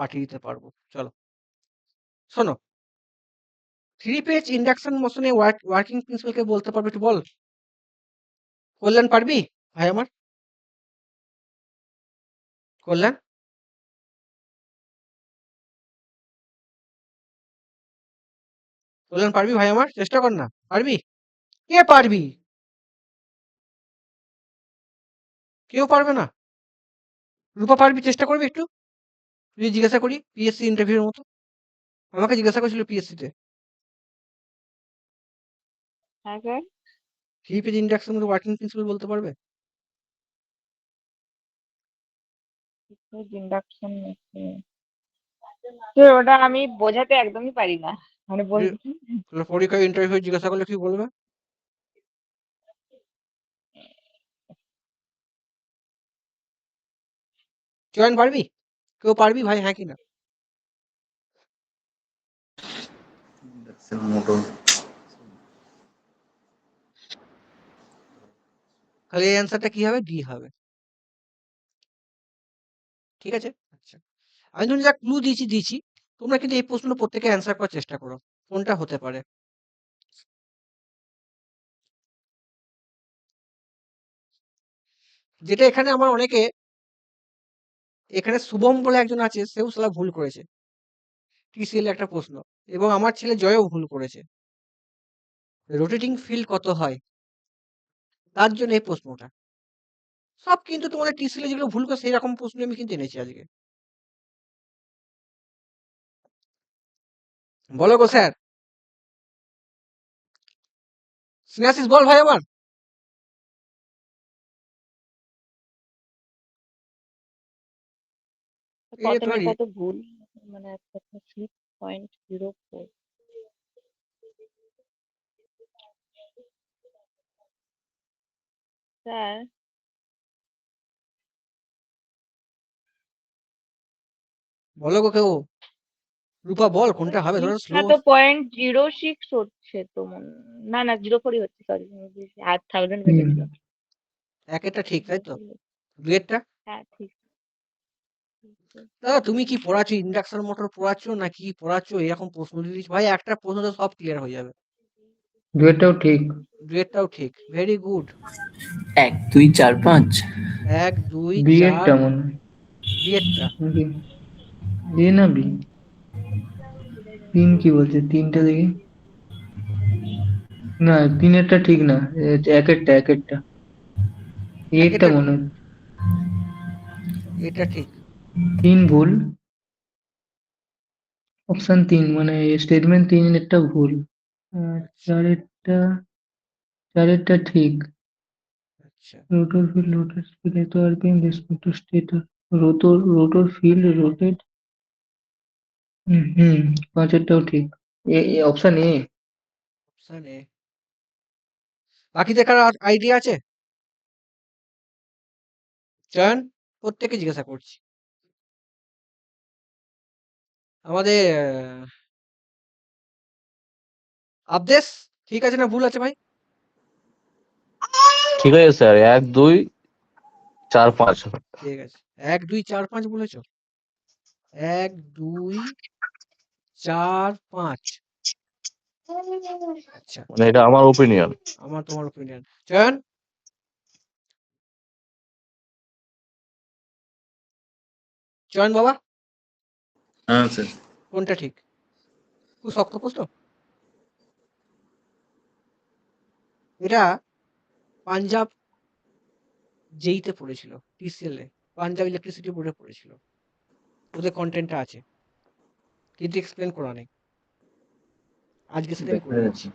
পাঠিয়ে দিতে পারবো। চলো শোনো, 3 পেজ ইন্ডাকশন মোশনে ওয়ার্কিং প্রিন্সিপালকে বলতে পারবে, একটু বল। কল্যাণ পারবি ভাই আমার? কল্যাণ, কল্যাণ পারবি ভাই আমার? চেষ্টা কর না, পারবি? কে পারবি? কেউ পারবে না? রূপা পারবি? চেষ্টা করবি একটু? যদি জিজ্ঞাসা করি পিএসসি ইন্টারভিউর মতো, আমাকে জিজ্ঞাসা করেছিল পিএসসি তে, হ্যাঁ sir, 3 phase induction working principal বলতে পারবে? ইন্ডাকশন ওটা আমি বোঝাতে একদমই পারি না, মানে বলতে। পরীক্ষায় ইন্টারভিউ জিজ্ঞাসা করলে কি বলবে? চয়ন পারবি? কেউ পারবি ভাই, হ্যাঁ কি না? তাহলে এই অ্যান্সারটা কি হবে? ডি হবে। ঠিক আছে? আচ্ছা, আমি তুমি যা ক্লু দিয়েছি, তোমরা কিন্তু এই প্রশ্ন প্রত্যেকে অ্যান্সার করার চেষ্টা করো, কোনটা হতে পারে। যেটা এখানে আমার অনেকে, এখানে শুভম বলে একজন আছে, সেও সালা ভুল করেছে টিসিএল একটা প্রশ্ন, এবং আমার ছেলে জয়ও ভুল করেছে। রোটেটিং ফিল্ড কত হয়, তার জন্য এই প্রশ্নটা। সব কিন্তু তোমাদের টিসিএল যেগুলো ভুল করে সেই রকম প্রশ্ন আমি কিন্তু এনেছি আজকে। বলো গো স্যার। স্নেহাশিস বল ভাই আমার। এই তোমার প্রথমেরটা তো ভুল, মানে 6.04। স্যার বলো গো কেউ, রূপা বল কোনটা হবে, ধরো সিক্সটা স্লো। তো 0.06 হচ্ছে তো না না, 0.4 হচ্ছে, সরি। 1000 বেঁচেছিল। একেরটা ঠিক তাই তো, 0.4 দুয়েরটা। হ্যাঁ ঠিক। দাদা তুমি কি পড়াচ্ছ, ইন্ডাকশন মোটর পড়াচ্ছ না কি পড়াচ্ছ, এরকম প্রশ্ন দিচ্ছ ভাই, একটা প্রশ্ন তো সব ক্লিয়ার হয়ে যাবে। দুয়েরটাও ঠিক। দুয়েরটাও ঠিক, ভেরি গুড। 1 2 4 5 1 2 বি 4, এরটা মনে হয়। বিয়েরটা। নাকি এ না বি? তিন কি বলছে? তিনটা দেখি। না, তিনেরটা ঠিক না, একেরটা এরটা একেরটা, মনে হয়। এটা ঠিক। তিন ভুল, অপশন তিন মানে স্টেটমেন্ট তিনেরটা ভুল। আর আচ্ছা চারেরটা ঠিক। আচ্ছা। রোটর ফিল্ড রোটেট স্পিড এত RPM respect to stator. Rotor field rotate. হুম, পাঁচেরটাও ঠিক। Option A. Option A. বাকিদের কারো আইডিয়া আছে? চয়ন, প্রত্যেকে জিজ্ঞাসা করছি। আমাদের আবদেশ ঠিক আছে না ভুল আছে ভাই? ঠিক আছে স্যার, 1 2 4 5। ঠিক আছে, 1 2 4 5 বলেছো। 1 2 4 5। আচ্ছা, মানে এটা আমার ওপিনিয়ন। আমার তোমার ওপিনিয়ন। চয়ন, চয়ন বাবা, হ্যাঁ স্যার। কোনটা ঠিক? খুব শক্ত প্রশ্ন। এটা পাঞ্জাব জেইতে পড়েছিল, টিসিএল এ, পাঞ্জাব ইলেকট্রিসিটি বোর্ডে পড়েছিল। ওদের কন্টেন্টটা আছে, কিন্তু এক্সপ্লেন করা নেই। আজকে সেটা আমি দেখা করে দিচ্ছি।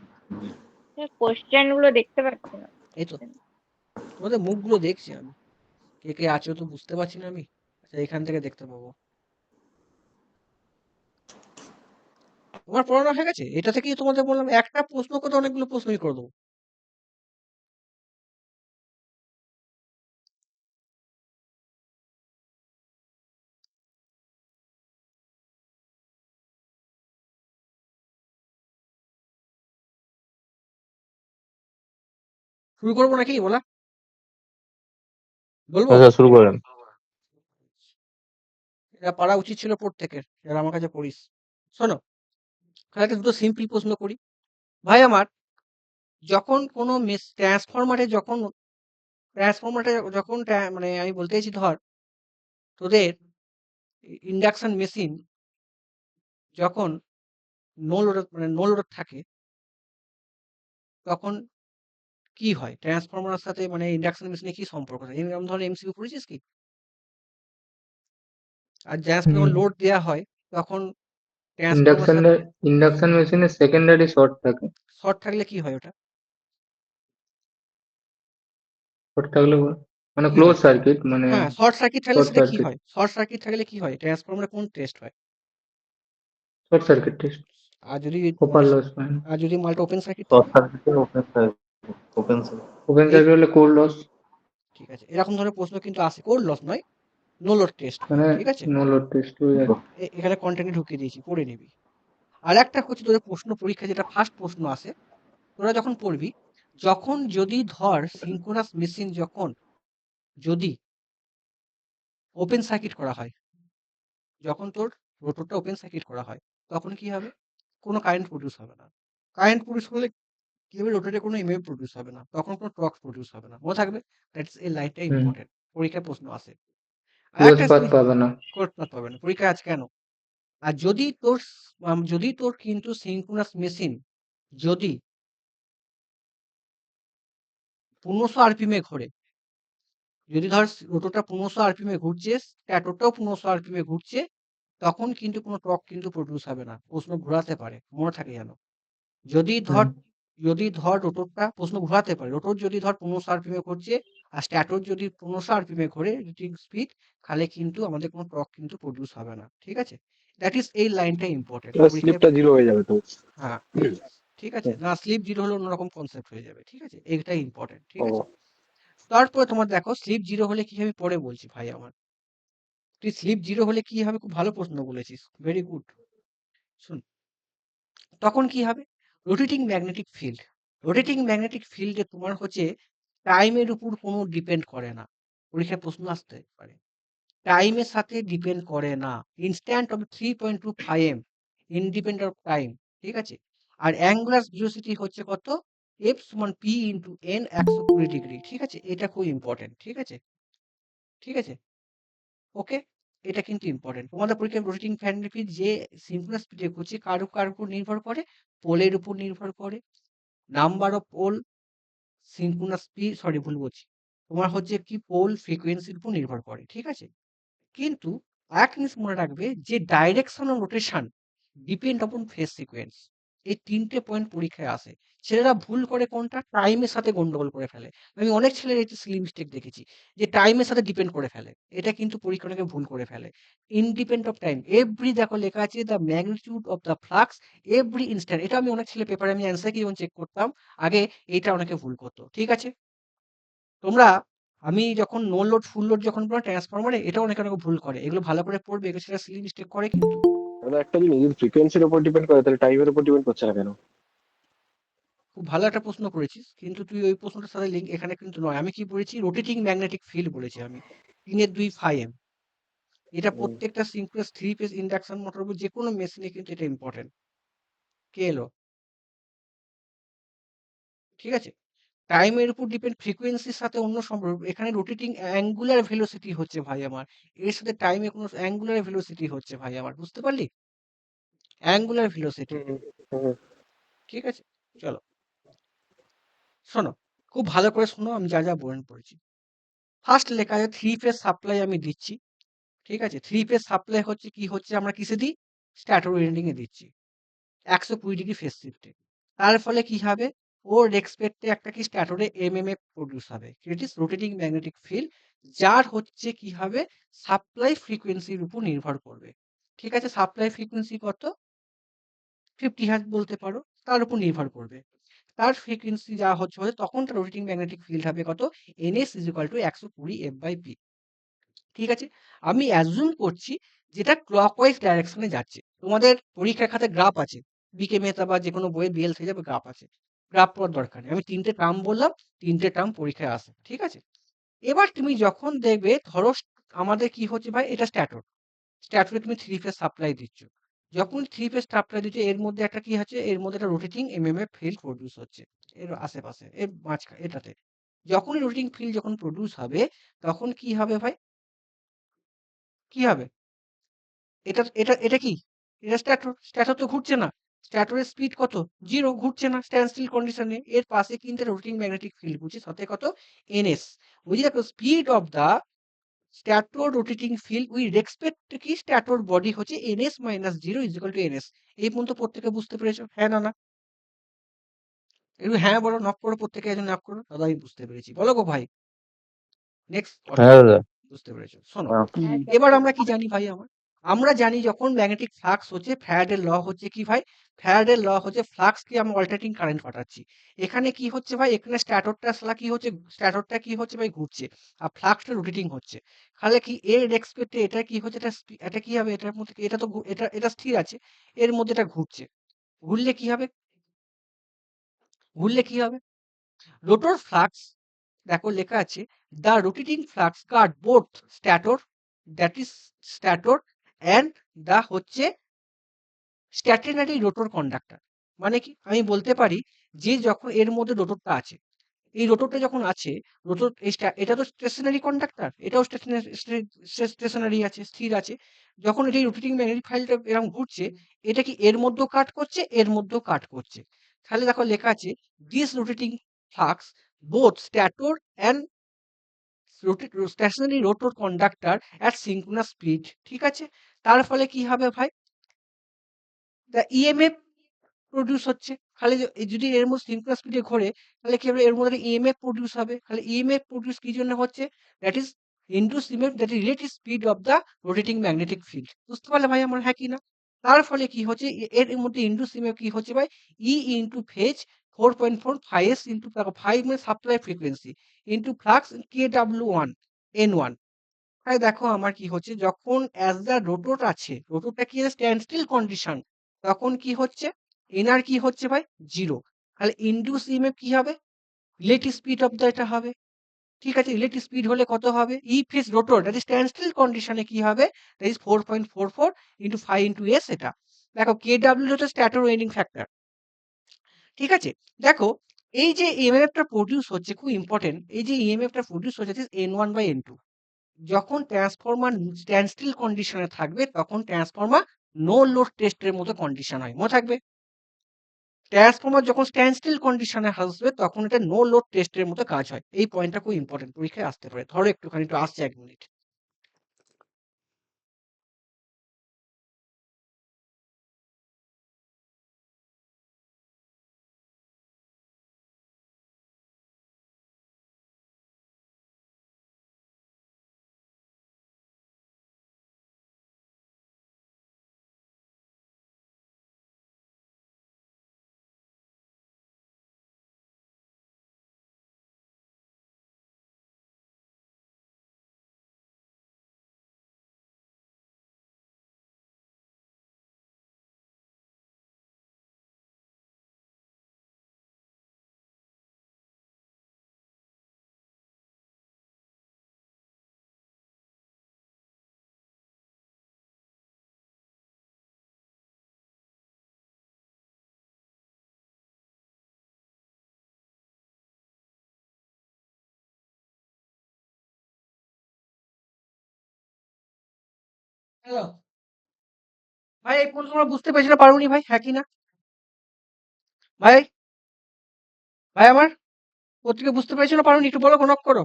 যাচ্ছে। কোশ্চেন গুলো দেখতে পাচ্ছি না। এই তো, তোমাদের মুখগুলো দেখছি আমি, কে কে আছো তো বুঝতে পারছি না আমি। আচ্ছা, এখান থেকে দেখতে পাবো। তোমার পড়ানো হয়ে গেছে? এটা থেকেই তোমাদের বললাম একটা প্রশ্ন করে অনেকগুলো প্রশ্নই করে দেবো। শুরু করবো নাকি বলা? বলবো? স্যার শুরু করেন। এটা পারা উচিত ছিল প্রত্যেকের, যারা আমার কাছে পড়িস। শোনো, তাহলে একটা দুটো সিম্পল প্রশ্ন করি। ভাই আমার, যখন কোনো ট্রান্সফরমারে যখন মানে আমি বলতে চাইছি, ধর তোদের ইন্ডাকশন মেশিন যখন নো লোড থাকে, তখন কি হয় ট্রান্সফরমারের সাথে, মানে ইন্ডাকশন মেশিনে কি সম্পর্ক থাকে? এরকম ধরনের এমসিকিউ পড়েছিস কি? আর যখন হুম লোড দেওয়া হয়, তখন ট্রান্সফরমার ইন্ডাকশন সাথে ইন্ডাকশন মেশিনে সেকেন্ডারি শর্ট থাকে। শর্ট থাকলে কি হয় ওটা? শর্ট থাকলে মানে কি ক্লোজ হয়? সার্কিট, মানে হ্যাঁ, শর্ট সার্কিট থাকলে শর্ট সেটা কি সার্কিট হয়? শর্ট সার্কিট থাকলে কি হয়? ট্রান্সফরমারে কোন টেস্ট হয়? শর্ট সার্কিট টেস্ট, আর যদি কপার মানে লস হয়। আর যদি মালটা ওপেন সার্কিট শর্ট থাকে? সার্কিটে open circuit, open circuit. Open এই সার্কিট হলে কোর লস, ঠিক আছে, এরকম ধরনের প্রশ্ন কিন্তু আসে। কোর লস নয়, নো লোড টেস্ট হয়, মানে ঠিক আছে? নো লোড টেস্ট হয়ে যায়। এখানে কন্টেন্টে ঢুকিয়ে দিয়েছি, পড়ে নিবি। আর একটা হচ্ছে তোদের প্রশ্ন পরীক্ষা, যেটা ফার্স্ট প্রশ্ন আসে, তোরা যখন পড়বি, যদি ধর সিনক্রোনাস মেশিন যদি ওপেন সার্কিট করা হয়, যখন তোর রোটরটা ওপেন সার্কিট করা হয়, তখন কি হবে? কোনো কারেন্ট প্রডিউস হবে না। কারেন্ট প্রডিউস হলে কি হবে? রোটরে কোনো ইএমএফ প্রডিউস হবে না, তখন কোনো টর্ক প্রডিউস হবে না। মনে থাকবে, দ্যাটস এই লাইনটা হুম ইম্পর্টেন্ট, পরীক্ষায় প্রশ্ন আসে। আর ক্লোজ একটা পাথ জিনিস পাবে না। করতে পারবে না, পরীক্ষায় আছে কেন? আর যদি তোর কিন্তু সিনক্রোনাস মেশিন যদি 1500 আরপিএম ঘোরে, যদি ধর রোটরটা 1500 আরপিএম ঘুরছে, স্ট্যাটরটাও 1500 আরপিএম ঘুরছে, তখন কিন্তু কোনো টর্ক কিন্তু প্রডিউস হবে না। প্রশ্ন ঘোরাতে পারে, মনে থাকে যেন। যদি হুম ধর যদি ধর রোটরটা প্রশ্ন ঘোরাতে পারে, রোটর যদি ধর 1500 আরপিএম ঘুরছে, আর স্ট্যাটর যদি 1500 আরপিএম ঘোরে রোটেটিং স্পিড, তাহলে কিন্তু আমাদের কোনো টর্ক কিন্তু প্রডিউস হবে না, ঠিক আছে? দ্যাট ইজ, এই লাইনটা ইম্পর্টেন্ট পরীক্ষায়। স্লিপটা জিরো হয়ে যাবে তো। হ্যাঁ, ঠিক আছে, না স্লিপ জিরো হলে অন্যরকম কনসেপ্ট হয়ে যাবে, ঠিক আছে? এইটাই ইম্পর্টেন্ট, ঠিক ও আছে? তারপরে তোমার দেখো, স্লিপ জিরো হলে কি হবে পরে বলছি ভাই আমার। তুই স্লিপ জিরো হলে কি হবে, খুব ভালো প্রশ্ন বলেছিস, ভেরি গুড। শুন, তখন কি হবে? রোটেটিং ম্যাগনেটিক ফিল্ডে তোমার হচ্ছে টাইমের উপর কোনো ডিপেন্ড করে না। পরীক্ষায় প্রশ্ন আসতে পারে, টাইমের সাথে ডিপেন্ড করে না। Instant of 3.25 independent of time, ঠিক আছে? আর অ্যাঙ্গুলার ভেলোসিটি হচ্ছে কত? এফ সমান পি ইন্টু এন 120 ডিগ্রি, ঠিক আছে? এটা খুব ইম্পর্টেন্ট, ঠিক আছে? ঠিক আছে, ওকে, এটা কিন্তু ইম্পর্টেন্ট। তোমাদের পরীক্ষায় রোটেটিং ম্যাগনেটিক ফিল্ড যে সিনক্রোনাস স্পিডে ঘুরছে, কার উপর নির্ভর করে? পোলের উপর নির্ভর করে। Number of pole, synchronous speed, sorry ভুল বলছি, তোমার হচ্ছে কি পোল ফ্রিকোয়েন্সির উপর নির্ভর করে, ঠিক আছে? কিন্তু এক জিনিস মনে রাখবে, যে direction of rotation depend upon phase sequence. এই তিনটে পয়েন্ট পরীক্ষায় আসে। ছেলেরা ভুল করে কোনটা? টাইমের সাথে গন্ডগোল করে ফেলে। আমি অনেক ছেলের এই সিলি মিস্টেক দেখেছি, যে টাইমের সাথে ডিপেন্ড করে ফেলে। এটা কিন্তু পরীক্ষা অনেকে ভুল করে ফেলে। ইনডিপেন্ড অফ টাইম, এভরি, দেখো লেখা আছে the magnitude of the flux every instant. এটা আমি অনেক ছেলে পেপারে আমি অ্যান্সার কি যখন চেক করতাম আগে, এটা অনেকে ভুল করতো, ঠিক আছে? তোমরা, আমি যখন নো লোড ফুল লোড যখন ট্রান্সফরমারে, এটা অনেকে অনেকে ভুল করে, এগুলো ভালো করে পড়বে, এগুলো সেটা সিলি মিস্টেক করে কিন্তু। তাহলে একটা জিনিস যদি ফ্রিকোয়েন্সির উপর ডিপেন্ড করে তাহলে টাইমের উপর ডিপেন্ড করছে না কেন? খুব ভালো একটা প্রশ্ন করেছিস, কিন্তু তুই ওই প্রশ্নটার সাথে লিঙ্ক এখানে কিন্তু নয়। আমি কি বলেছি? রোটেটিং ম্যাগনেটিক ফিল্ড বলেছি আমি, 3-2 ফাই এম। এটা হুম। প্রত্যেকটা সিনক্রোনাস 3 ফেজ ইন্ডাকশন মোটর, যে কোনো মেশিনে কিন্তু এটা ইম্পর্টেন্ট। কে এলো? ঠিক আছে, টাইমের উপর ডিপেন্ড, ফ্রিকোয়েন্সির সাথে অন্য সম্পর্ক। এখানে রোটেটিং অ্যাঙ্গুলার ভেলোসিটি হচ্ছে ভাই আমার, এর সাথে টাইমে কোনো অ্যাঙ্গুলার ভেলোসিটি হচ্ছে ভাই আমার, বুঝতে পারলি? অ্যাঙ্গুলার ভেলোসিটি, হুম, হুম। ঠিক আছে? চলো, শোনো, খুব ভালো করে শোনো, আমি যা যা বর্ণন করেছি। ফার্স্ট লেখা আছে 3 ফেজ সাপ্লাই আমি দিচ্ছি, ঠিক আছে? 3 ফেজ সাপ্লাই হচ্ছে কি হচ্ছে, আমরা কিসে দিই? স্ট্যাটর উইন্ডিং এ দিচ্ছি 120 ডিগ্রি ফেজ শিফটে। তার ফলে কি হবে? ওর রেসপেক্টে একটা কি স্ট্যাটরে এমএমএফ প্রডিউস হবে, it is rotating magnetic field, যার হচ্ছে কি হবে? সাপ্লাই ফ্রিকোয়েন্সির উপর নির্ভর করবে, ঠিক আছে? সাপ্লাই ফ্রিকোয়েন্সি কত? 50 হার্টজ বলতে পারো, তার উপর নির্ভর করবে। তার ফ্রিকোয়েন্সি যা হচ্ছে তখন তার রোটেটিং ম্যাগনেটিক ফিল্ড হবে কত? NS is equal to 120 F by P, ঠিক আছে? আমি অ্যাজুম করছি যেটা ক্লকওয়াইজ ডাইরেকশনে যাচ্ছে। তোমাদের পরীক্ষার খাতায় গ্রাফ আছে, বিকে মেহতা বা যে কোনো বইয়ে বিএল থেকে যাবে, গ্রাফ আছে। গ্রাফ পড়ার দরকার নেই, আমি 3টে টার্ম বললাম, 3টে টার্ম পরীক্ষায় আসে, ঠিক আছে? এবার তুমি যখন দেখবে, ধরো আমাদের কি হচ্ছে ভাই, এটা স্ট্যাটর। স্ট্যাটরে তুমি 3 ফেজ সাপ্লাই দিচ্ছ। যখন 3 ফেজ সাপ্লাই দিচ্ছ এর মধ্যে একটা কি আছে, এর মধ্যে একটা রোটেটিং এমএমএফ ফিল্ড প্রডিউস হচ্ছে এর আশেপাশে, এর মাঝখানে এটাতে। যখনই রোটেটিং ফিল্ড যখন প্রডিউস হবে তখন কি হবে ভাই? কি হবে? এটা কি? এটা স্ট্যাটর। স্ট্যাটর তো ঘুরছে না। স্ট্যাটরের স্পিড কত? 0, ঘুরছে না, স্ট্যান্ড স্টিল কন্ডিশনে। এর পাশে কিন্তু রোটেটিং ম্যাগনেটিক ফিল্ড ঘুরছে, সাথে কত? ns। বুঝে দেখো speed of the stator rotating field with respect to কি স্ট্যাটর বডি হচ্ছে ns - 0 = ns। এই পর্যন্ত প্রত্যেকে বুঝতে পেরেছো? হ্যাঁ না না? একটু হ্যাঁ বলো, নক করো, প্রত্যেকে একজন নক করো। দাদা আমি বুঝতে পেরেছি। বলো গো ভাই। নেক্সট হ্যাঁ দাদা। বুঝতে পেরেছো? শোনো, হ্যাঁ। হ্যাঁ এবার স্যার। আমরা কি জানি ভাই আমার? আমরা জানি যখন ম্যাগনেটিক ফ্লাক্স হচ্ছে, ফ্যারাডের ল হচ্ছে কি ভাই? ফ্যারাডের ল হচ্ছে ফ্লাক্সকে আমরা অল্টারনেটিং কারেন্ট পাঠাচ্ছি। এখানে কি হচ্ছে ভাই? এখানে স্ট্যাটরটা কি হচ্ছে ভাই? ঘুরছে। আর ফ্লাক্সটা রোটেটিং হচ্ছে। তাহলে কি এর রেসপেক্টে এটা কি হচ্ছে? এটা কি হবে? এটার মধ্যে এটা তো এটা স্থির আছে। এর মধ্যে এটা ঘুরছে। ঘুরলে কি হবে? ঘুরলে কি হবে? রোটর ফ্লাক্স, দেখো লেখা আছে the rotating flux cut both stator, that is stator and the হচ্ছে স্ট্যাটেনারি রোটর কন্ডাক্টর। মানে কি? আমি বলতে পারি যে যখন এর মধ্যে রোটরটা আছে, এই রোটরটা যখন আছে, রোটর এটা তো স্টেশনারি কন্ডাক্টর, এটাও স্টেশনারি আছে, স্থির আছে। যখন এটা রোটেটিং ম্যাগনেটিক ফাইলটা এরকম ঘুরছে, এটা কি এর মধ্যেও কাট করছে, এর মধ্যেও কাট করছে। তাহলে দেখো লেখা আছে this rotating flux both stator and stationary rotor conductor at synchronous speed. ঠিক আছে? তার ফলে কি হবে ভাই? দ্য ইএমএফ প্রডিউস হচ্ছে। তাহলে যদি এর মধ্যে সিঙ্ক্রোনাস স্পিডে ঘোরে তাহলে কি হবে? এর মধ্যে ইএমএফ প্রডিউস হবে। তাহলে ইএমএফ প্রডিউস কি জন্য হচ্ছে? That is induce EMF, that is relative speed of the rotating magnetic field. বুঝতে পারলে ভাই আমার? হ্যাঁ কি না? তার ফলে কি হচ্ছে? এর মধ্যে ইনডিউস ইএমএফ কি হচ্ছে ভাই? ই ইনটু ফেজ 4.4 5s ইনটু 5 মানে supply frequency into flux KW1 N1। তাই দেখো আমার কি হচ্ছে? যখন অ্যাজ দ্য রোটর আছে, রোটরটা কি স্ট্যান্ড স্টিল কন্ডিশন, তখন কি হচ্ছে? এনার কি হচ্ছে ভাই? 0। তাহলে ইনডিউস ইএমএফ কি হবে? রিলেটিভ স্পিড অফ দ্য এটা হবে। ঠিক আছে? রিলেটিভ স্পিড হলে কত হবে? If is rotor that is stand still কন্ডিশনে কি হবে? That is 4.44 into 5 into s এটা। দেখো KW হচ্ছে স্ট্যাটর ওয়েন্ডিং ফ্যাক্টর। ঠিক আছে? দেখো এই যে ইএমএফটা প্রডিউস হচ্ছে, খুব ইম্পর্টেন্ট, এই যে ইএমএফটা প্রডিউস হচ্ছে দিস N1/N2। যখন ট্রান্সফরমার স্ট্যান্ড স্টিল কন্ডিশনে থাকবে তখন ট্রান্সফরমার নো লোড টেস্টের মতো কন্ডিশন হয়। মনে থাকবে? ট্রান্সফরমার যখন স্ট্যান্ড স্টিল কন্ডিশনে আসবে তখন এটা নো লোড টেস্টের মতো কাজ হয়। এই পয়েন্টটা খুব ইম্পর্টেন্ট, পরীক্ষায় আসতে পারে। ধরো একটুখানি, একটু আসছে 1 মিনিট। হ্যালো ভাই, এই পর্যন্ত তোমরা বুঝতে পেরেছো না পারোনি ভাই? হ্যাঁ কি না? ভাই, ভাই আমার প্রত্যেকে বুঝতে পেরেছো না পারোনি? একটু বলো, নক করো।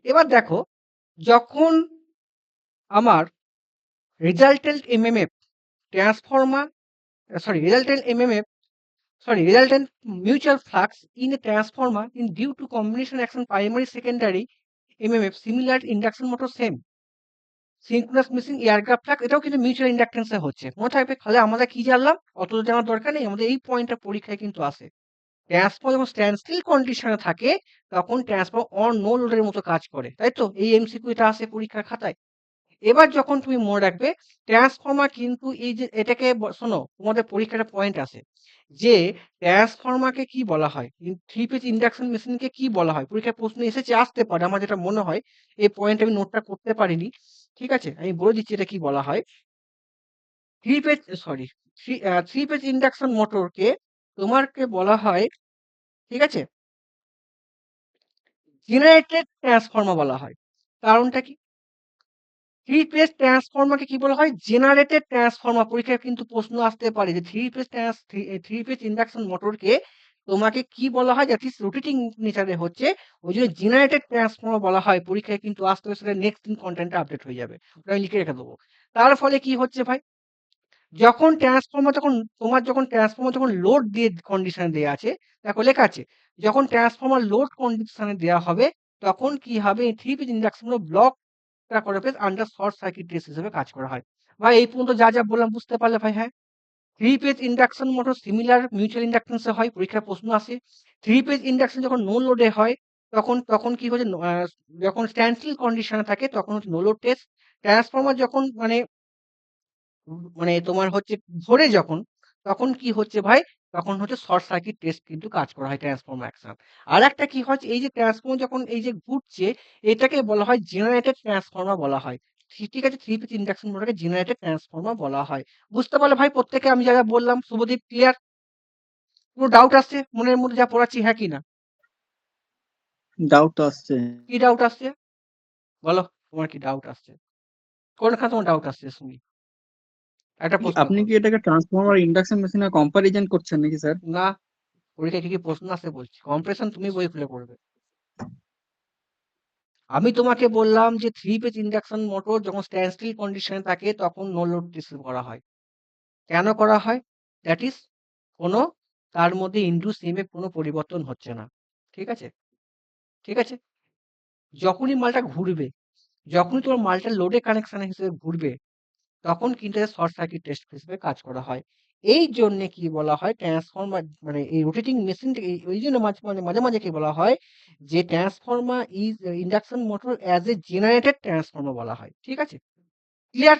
এবার দেখো, যখন আমার resultant MMF transformer, resultant mutual flux in a transformer in due to combination action primary secondary mmf similar induction motor same synchronous missing air gap flux, এটাও কিন্তু মিউচুয়াল ইন্ডাকটেন্সে হচ্ছে। মনে থাকবে? তাহলে আমরা কি জানলাম? অত জানার দরকার নেই, আমাদের এই পয়েন্টটা পরীক্ষায় কিন্তু আসে। ট্রান্সফর্মার যখন স্ট্যান্ড স্টিল কন্ডিশনে থাকে তখন ট্রান্সফর্মার অন নো লোডের মতো কাজ করে, তাই তো? এই এমসিকিউ এটা আসে পরীক্ষার খাতায়। এবার যখন তুমি মনে রাখবে ট্রান্সফর্মার কিন্তু এই যে এটাকে শোনো, তোমাদের পরীক্ষাটা পয়েন্ট আছে যে ট্রান্সফর্মারকে কি বলা হয়, 3 ফেজ ইন্ডাকশন মেশিনকে কি বলা হয়? পরীক্ষায় প্রশ্ন এসেছে, আসতে পারে, আমার যেটা মনে হয়। এই পয়েন্ট আমি নোটটা করতে পারিনি। ঠিক আছে? আমি বলে দিচ্ছি এটা কি বলা হয়। 3 পেজ ইন্ডাকশন মোটরকে তোমাকে বলা হয়, ঠিক আছে? জেনারেটেড ট্রান্সফর্মার বলা হয়। কারণটা কি? 3 পেজ ট্রান্সফর্মারকে কি বলা হয়? Generated transformer. পরীক্ষায় কিন্তু প্রশ্ন আসতে পারে যে 3 পেজ ইন্ডাকশন মোটরকে তোমাকে কি বলা হয়? দ্যাট ইজ রোটেটিং নেচারে হচ্ছে। ওইজন্য জেনারেটেড ট্রান্সফর্মার বলা হয়। পরীক্ষায় কিন্তু আসতে, আসতে সেটা নেক্সট দিন কনটেন্টটা আপডেট হয়ে যাবে। ওটা আমি লিখে রেখে দেবো। তার ফলে কি হচ্ছে ভাই? যখন ট্রান্সফর্মার যখন লোড দিয়ে কন্ডিশনে দেয়া আছে, দেখো লেখা আছে, যখন ট্রান্সফর্মার লোড কন্ডিশনে দেয়া হবে, তখন কি হবে? এই 3 পেজ ইন্ডাকশন ব্লকটা করে phase under short circuit test হিসেবে কাজ করা হয়। ভাই এই পর্যন্ত যা বললাম বুঝতে পারলে ভাই? হ্যাঁ। 3 phase induction motor similar mutual inductance এ হয়, পরীক্ষায় প্রশ্ন আসে। 3 পেজ ইন্ডাকশন যখন নো লোডে হয়, তখন কি হচ্ছে? যখন স্ট্যান্ড স্টিল কন্ডিশনে থাকে তখন হচ্ছে নো লোড টেস্ট। ট্রান্সফর্মার যখন তোমার হচ্ছে ধরে যখন, তখন কি হচ্ছে ভাই? তখন হচ্ছে শর্ট সার্কিট টেস্ট কিন্তু কাজ করা হয় ট্রান্সফর্মার অ্যাকশন। আরেকটা কি হচ্ছে? এই যে ট্রান্সফর্মার যখন এই যে ঘুরছে, এটাকে বলা হয় জেনারেটেড ট্রান্সফর্মার বলা হয়। ঠিক আছে? 3 পেজ ইন্ডাকশন মোটরকে জেনারেটেড ট্রান্সফর্মার বলা হয়। বুঝতে পারলে ভাই প্রত্যেকে আমি যা বললাম? শুভদীপ ক্লিয়ার? কোনো ডাউট আসছে মনের মধ্যে যা পড়াচ্ছি, হ্যাঁ কি না? ডাউট আসছে। কি ডাউট আসছে? বলো তোমার কি ডাউট আসছে? কোনখানে তোমার ডাউট আসছে শুনি? একটা প্রশ্ন আপনি করো। কি এটাকে ট্রান্সফরমার ইন্ডাকশন মেশিনের কম্পারিজন করছেন নাকি স্যার? না, পরীক্ষায় কি প্রশ্ন আসছে বলছি। কম্প্রেশন তুমি বই খুলে পড়বে। আমি তোমাকে বললাম যে 3 পেজ ইন্ডাকশন মোটর যখন স্ট্যান্ড স্টিল কন্ডিশনে থাকে তখন নো লোড টেস্ট করা হয়। কেন করা হয়? দ্যাট ইজ কোনো তার মধ্যে ইনডিউস ইএমএফ কোনো পরিবর্তন হচ্ছে না। ঠিক আছে? ঠিক আছে? যখনই মালটা ঘুরবে, যখনই তোমার মালটা লোডে কানেকশন হিসেবে ঘুরবে, তখন কিন্তু এটা শর্ট সার্কিট টেস্ট হিসেবে কাজ করা হয়। এই জন্য কি বলা হয়? ট্রান্সফরমার এই রোটেটিং মেশিনটাকে ওই জন্য মাঝে কি বলা হয় যে transformer is induction motor as a generated transformer বলা হয়। ঠিক আছে? ক্লিয়ার?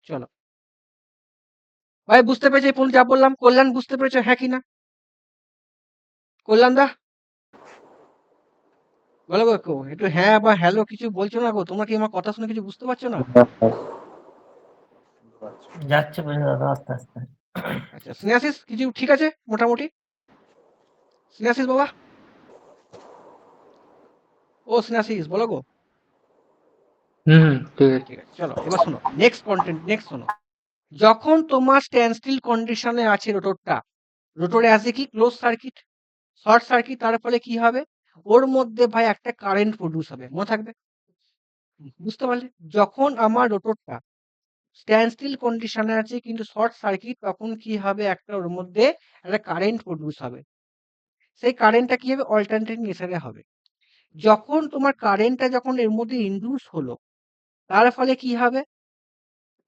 চলো। ভাই বুঝতে পেরেছো এই পর্যন্ত যা বললাম? কল্যাণ বুঝতে পেরেছো হ্যাঁ কি না? কল্যাণ দা বলো গো একটু হ্যাঁ বা হ্যালো কিছু বলছো না গো? তোমরা কি আমার কথা শুনে কিছু বুঝতে পারছো না? যাচ্ছে বুঝে দাদা আস্তে আস্তে। আচ্ছা স্নেহাশিস কিছু ঠিক আছে মোটামুটি? স্নেহাশিস বাবা, ও স্নেহাশিস বলো গো। ঠিক আছে। ঠিক আছে চলো এবার শোনো নেক্সট শোনো। যখন তোমার স্ট্যান্ড স্টিল কন্ডিশনে আছে রোটরটা, রোটরে আছে কি ক্লোজ সার্কিট, শর্ট সার্কিট, তার ফলে কি হবে? ওর মধ্যে ভাই একটা কারেন্ট প্রডিউস হবে, মনে থাকবে? বুঝতে পারলে? যখন আমার রোটরটা স্ট্যান্ড স্টিল কন্ডিশনে আছে কিন্তু শর্ট সার্কিট, তখন কি হবে? একটা ওর মধ্যে একটা কারেন্ট প্রডিউস হবে। সেই কারেন্টটা কি হবে? অল্টারনেটিং নেচারে হবে। যখন তোমার কারেন্টটা যখন এর মধ্যে ইনডিউস হলো, তার ফলে কি হবে?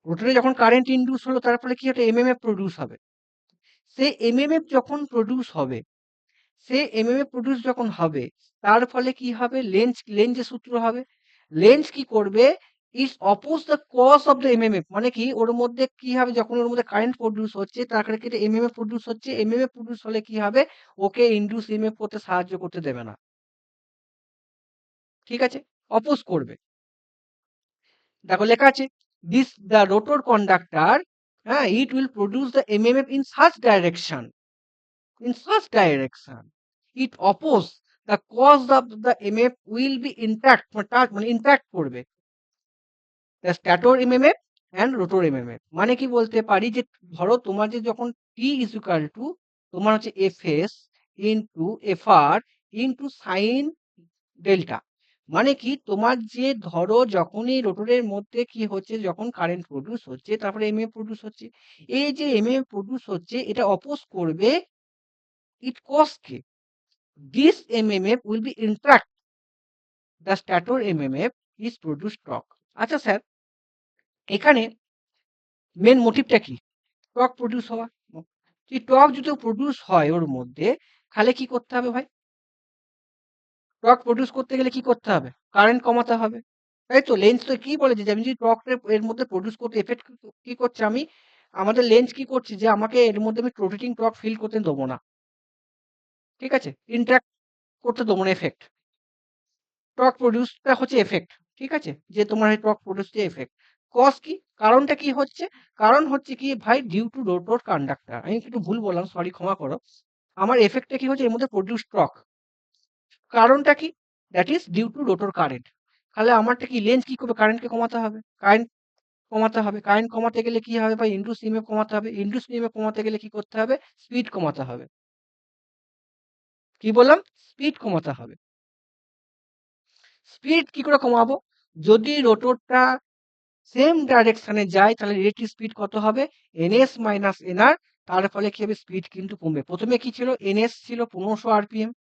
রোটরে যখন কারেন্ট ইনডিউস হলো তার ফলে কি একটা এমএমএফ প্রডিউস হবে। সে এমএমএফ যখন প্রডিউস হবে, সে এমএমএফ প্রডিউস যখন হবে, তার ফলে কি হবে? লেঞ্জের সূত্র হবে। লেঞ্জ কি করবে? It's oppose the cause of the MMF. মানে কি ওর মধ্যে কি হবে? যখন ওর মধ্যে কারেন্ট প্রডিউস হচ্ছে তার ক্ষেত্রে এমএমএফ প্রডিউস হচ্ছে। এমএমএফ প্রডিউস হলে কি হবে? ওকে ইনডিউস ইএমএফ করতে সাহায্য করতে দেবে না। ঠিক আছে? অপোজ করবে। দেখো লেখা আছে দিস দ্য রোটর কন্ডাক্টর, হ্যাঁ, it will produce the MMF in such direction it oppose the cause of the MF will be intact, মানে ইন্টাক্ট করবে the stator MMF and rotor MMF। মানে কি বলতে পারি যে ধরো তোমার যে যখন T is equal to তোমার হচ্ছে Fs into Fr into sin delta, মানে কি তোমার যে ধরো যখনই রোটরের মধ্যে কি হচ্ছে, যখন কারেন্ট প্রডিউস হচ্ছে তারপরে এমএফ প্রডিউস হচ্ছে, এই যে এমএফ প্রডিউস হচ্ছে এটা অপোজ করবে ইট কজ কে, this MMF will be intact, the stator MMF is produced torque। আচ্ছা স্যার, এখানে মেন মোটিভটা কি? টর্ক প্রডিউস হওয়া। এই টর্ক যদি প্রডিউস হয় ওর মধ্যে, তাহলে কি করতে হবে ভাই? টর্ক প্রডিউস করতে গেলে কি করতে হবে? কারেন্ট কমাতে হবে। তাই তো লেন্স তো কি বলে যে আমি যদি টর্ক এর মধ্যে প্রডিউস করতে এফেক্ট কি করছে, আমাদের লেন্স কি করছে যে আমাকে এর মধ্যে আমি রোটেটিং টর্ক ফিল করতে দেবো না। ঠিক আছে? ইন্টারঅ্যাক্ট করতে দেবো না, এফেক্ট। টর্ক প্রডিউসটা হচ্ছে এফেক্ট। ঠিক আছে? যে তোমার এই টর্ক প্রডিউস যে এফেক্ট। কজ কি? কারণটা কি হচ্ছে? কারণ হচ্ছে কি ভাই ডিউ টু রোটর কন্ডাক্টর। আমি একটু ভুল বললাম, সরি ক্ষমা করো। আমার এফেক্টটা কি হচ্ছে এর মধ্যে প্রডিউস টর্ক। কারণটা কি? That is due to rotor current. তাহলে আমারটা কি লেন্থ কি করবে? কারেন্টকে কমাতে হবে। কারেন্ট কমাতে হবে। কারেন্ট কমাতে গেলে কি হবে ভাই? ইনডিউস ইএমএফ কমাতে হবে। ইনডিউস ইএমএফ কমাতে গেলে কি করতে হবে? স্পিড কমাতে হবে। কি বললাম? স্পিড কমাতে হবে। স্পিড কি করে কমাবো? যদি রোটরটা সেম ডাইরেকশনে যায় তাহলে রিলেটিভ স্পিড কত হবে? ns minus nr। তার ফলে কি হবে? স্পিড কিন্তু কমবে। প্রথমে কি ছিল? ns ছিল 1500 আরপিএম।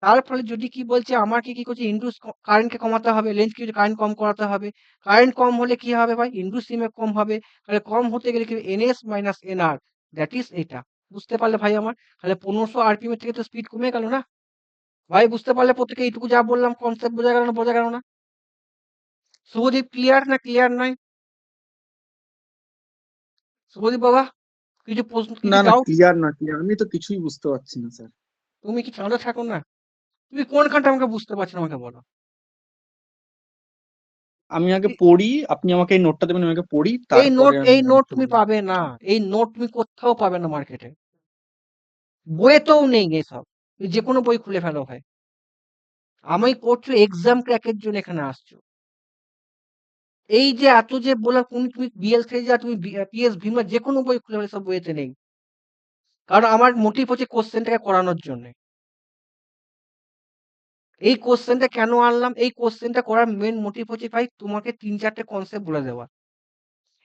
তার ফলে যদি কি বলছে আমাকে কি করছে? ইনডিউস কারেন্টকে কমাতে হবে। লেন্থ কি কারেন্ট কম করাতে হবে। কারেন্ট কম হলে কি হবে ভাই? ইনডিউস ইএমএফ কম হবে। তাহলে কম হতে গেলে কি ns minus nr, that is এটা। বুঝতে পারলে ভাই আমার? তাহলে 1500 আরপিএম এর থেকে তো স্পিড কমে গেল না? ভাই বুঝতে পারলে প্রত্যেকে এইটুকু যা বললাম কনসেপ্ট বোঝা গেল না? বোঝা গেল না? শুভদীপ ক্লিয়ার না ক্লিয়ার নয়? শুভদীপ বাবা কিছু প্রশ্ন, না কিছু না ডাউট? ক্লিয়ার না ক্লিয়ার, আমি তো কিছুই বুঝতে পারছি না স্যার। তুমি কি চাঁদা থাকো না? তুমি কোনখানটা আমাকে বুঝতে পারছো না আমাকে বলো। আমি আগে এ- পড়ি, আপনি আমাকে এই নোটটা দেবেন, আমি আগে পড়ি, এই তারপরে নোট আমি এই নোট আরেকটু তুমি বলবো। পাবে না। এই নোট তুমি কোথাও পাবে না মার্কেটে। বইয়েতেও নেই এসব। তুমি যে কোনো বই খুলে ফেলো ভাই। আমি করছো এক্সাম ক্র্যাকের জন্য এখানে আসছো। এই যে এত যে বলার তুমি বিএল থেকে যা তুমি পিএস ভীমা যে কোনো বই খুলে ফেলো, সব বইয়েতে নেই। কারণ আমার মোটিভ হচ্ছে কোশ্চেনটাকে করানোর জন্য। এই কোশ্চেনটা কেন আনলাম? এই কোশ্চেনটা করার মেন মোটিভ হচ্ছে ভাই তোমাকে ৩-৪টে কনসেপ্ট বলে দেওয়া।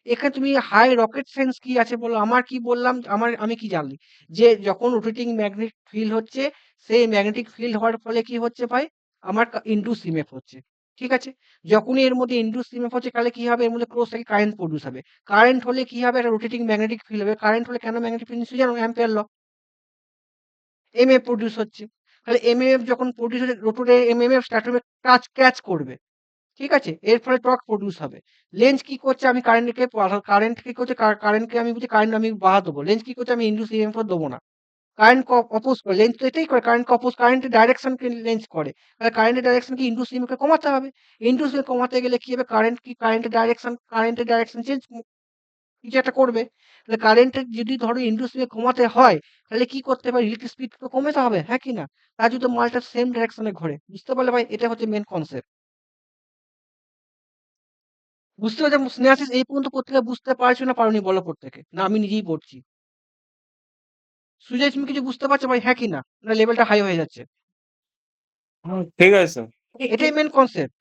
এখানে তুমি হাই রকেট সায়েন্স কি আছে বলো? আমার কি বললাম? আমি কি জানলি? যে যখন রোটেটিং ম্যাগনেটিক ফিল্ড হচ্ছে, সেই ম্যাগনেটিক ফিল্ড হওয়ার ফলে কি হচ্ছে ভাই? আমার ইনডিউস ইএমএফ হচ্ছে। ঠিক আছে? যখনই এর মধ্যে ইনডিউস ইএমএফ হচ্ছে তাহলে কি হবে? এর মধ্যে ক্রস থেকে কারেন্ট প্রডিউস হবে। কারেন্ট হলে কি হবে? একটা রোটেটিং ম্যাগনেটিক ফিল্ড হবে। কারেন্ট হলে কেন ম্যাগনেটিক ফিল্ড নিশ্চয়ই জানো? অ্যাম্পিয়ার ল। এমএফ প্রডিউস হচ্ছে। তাহলে এমএফ যখন প্রডিউস হচ্ছে রোটরে এমএমএফ স্ট্যাটরে ক্যাচ করবে। ঠিক আছে? এর ফলে টর্ক প্রডিউস হবে। লেন্স কি করছে? আমি কারেন্ট কি করছে? কারেন্টকে আমি বলছি কারেন্ট আমি বাড়া দেবো। লেন্স কি করছে? আমি ইনডিউস ইএমএফ দেবো না। কারেন্ট অপোজ করে। লেন্স তো এটাই করে। কারেন্টকে অপোজ, কারেন্টের ডাইরেকশনকে লেন্স করে। তাহলে কারেন্টের ডাইরেকশনকে ইনডিউস ইএমএফ কে কমাতে হবে। ইনডিউস ইএমএফ কমাতে গেলে কি হবে? কারেন্টের ডাইরেকশন চেঞ্জ কিছু একটা করবে। তাহলে কারেন্টের যদি ধরো ইনডিউস ইএমএফ কমাতে হয়, তাহলে কি করতে হবে? রিলেটিভ স্পিড তো কমাতে হবে। হ্যাঁ কি না? তার যদি মালটা সেম ডাইরেকশনে ঘোরে। বুঝতে পারলে ভাই? এটা হচ্ছে মেইন কনসেপ্ট। বুঝতে পেরেছো স্নেহাশিস? এই পর্যন্ত প্রত্যেকে বুঝতে পারছো না পারোনি বলো প্রত্যেকে? না আমি নিজেই পড়ছি। সুজয় তুমি কিছু বুঝতে পারছো ভাই? হ্যাঁ কি না? না লেভেলটা হাই হয়ে যাচ্ছে? ঠিক আছে স্যার। এটাই মেন কনসেপ্ট।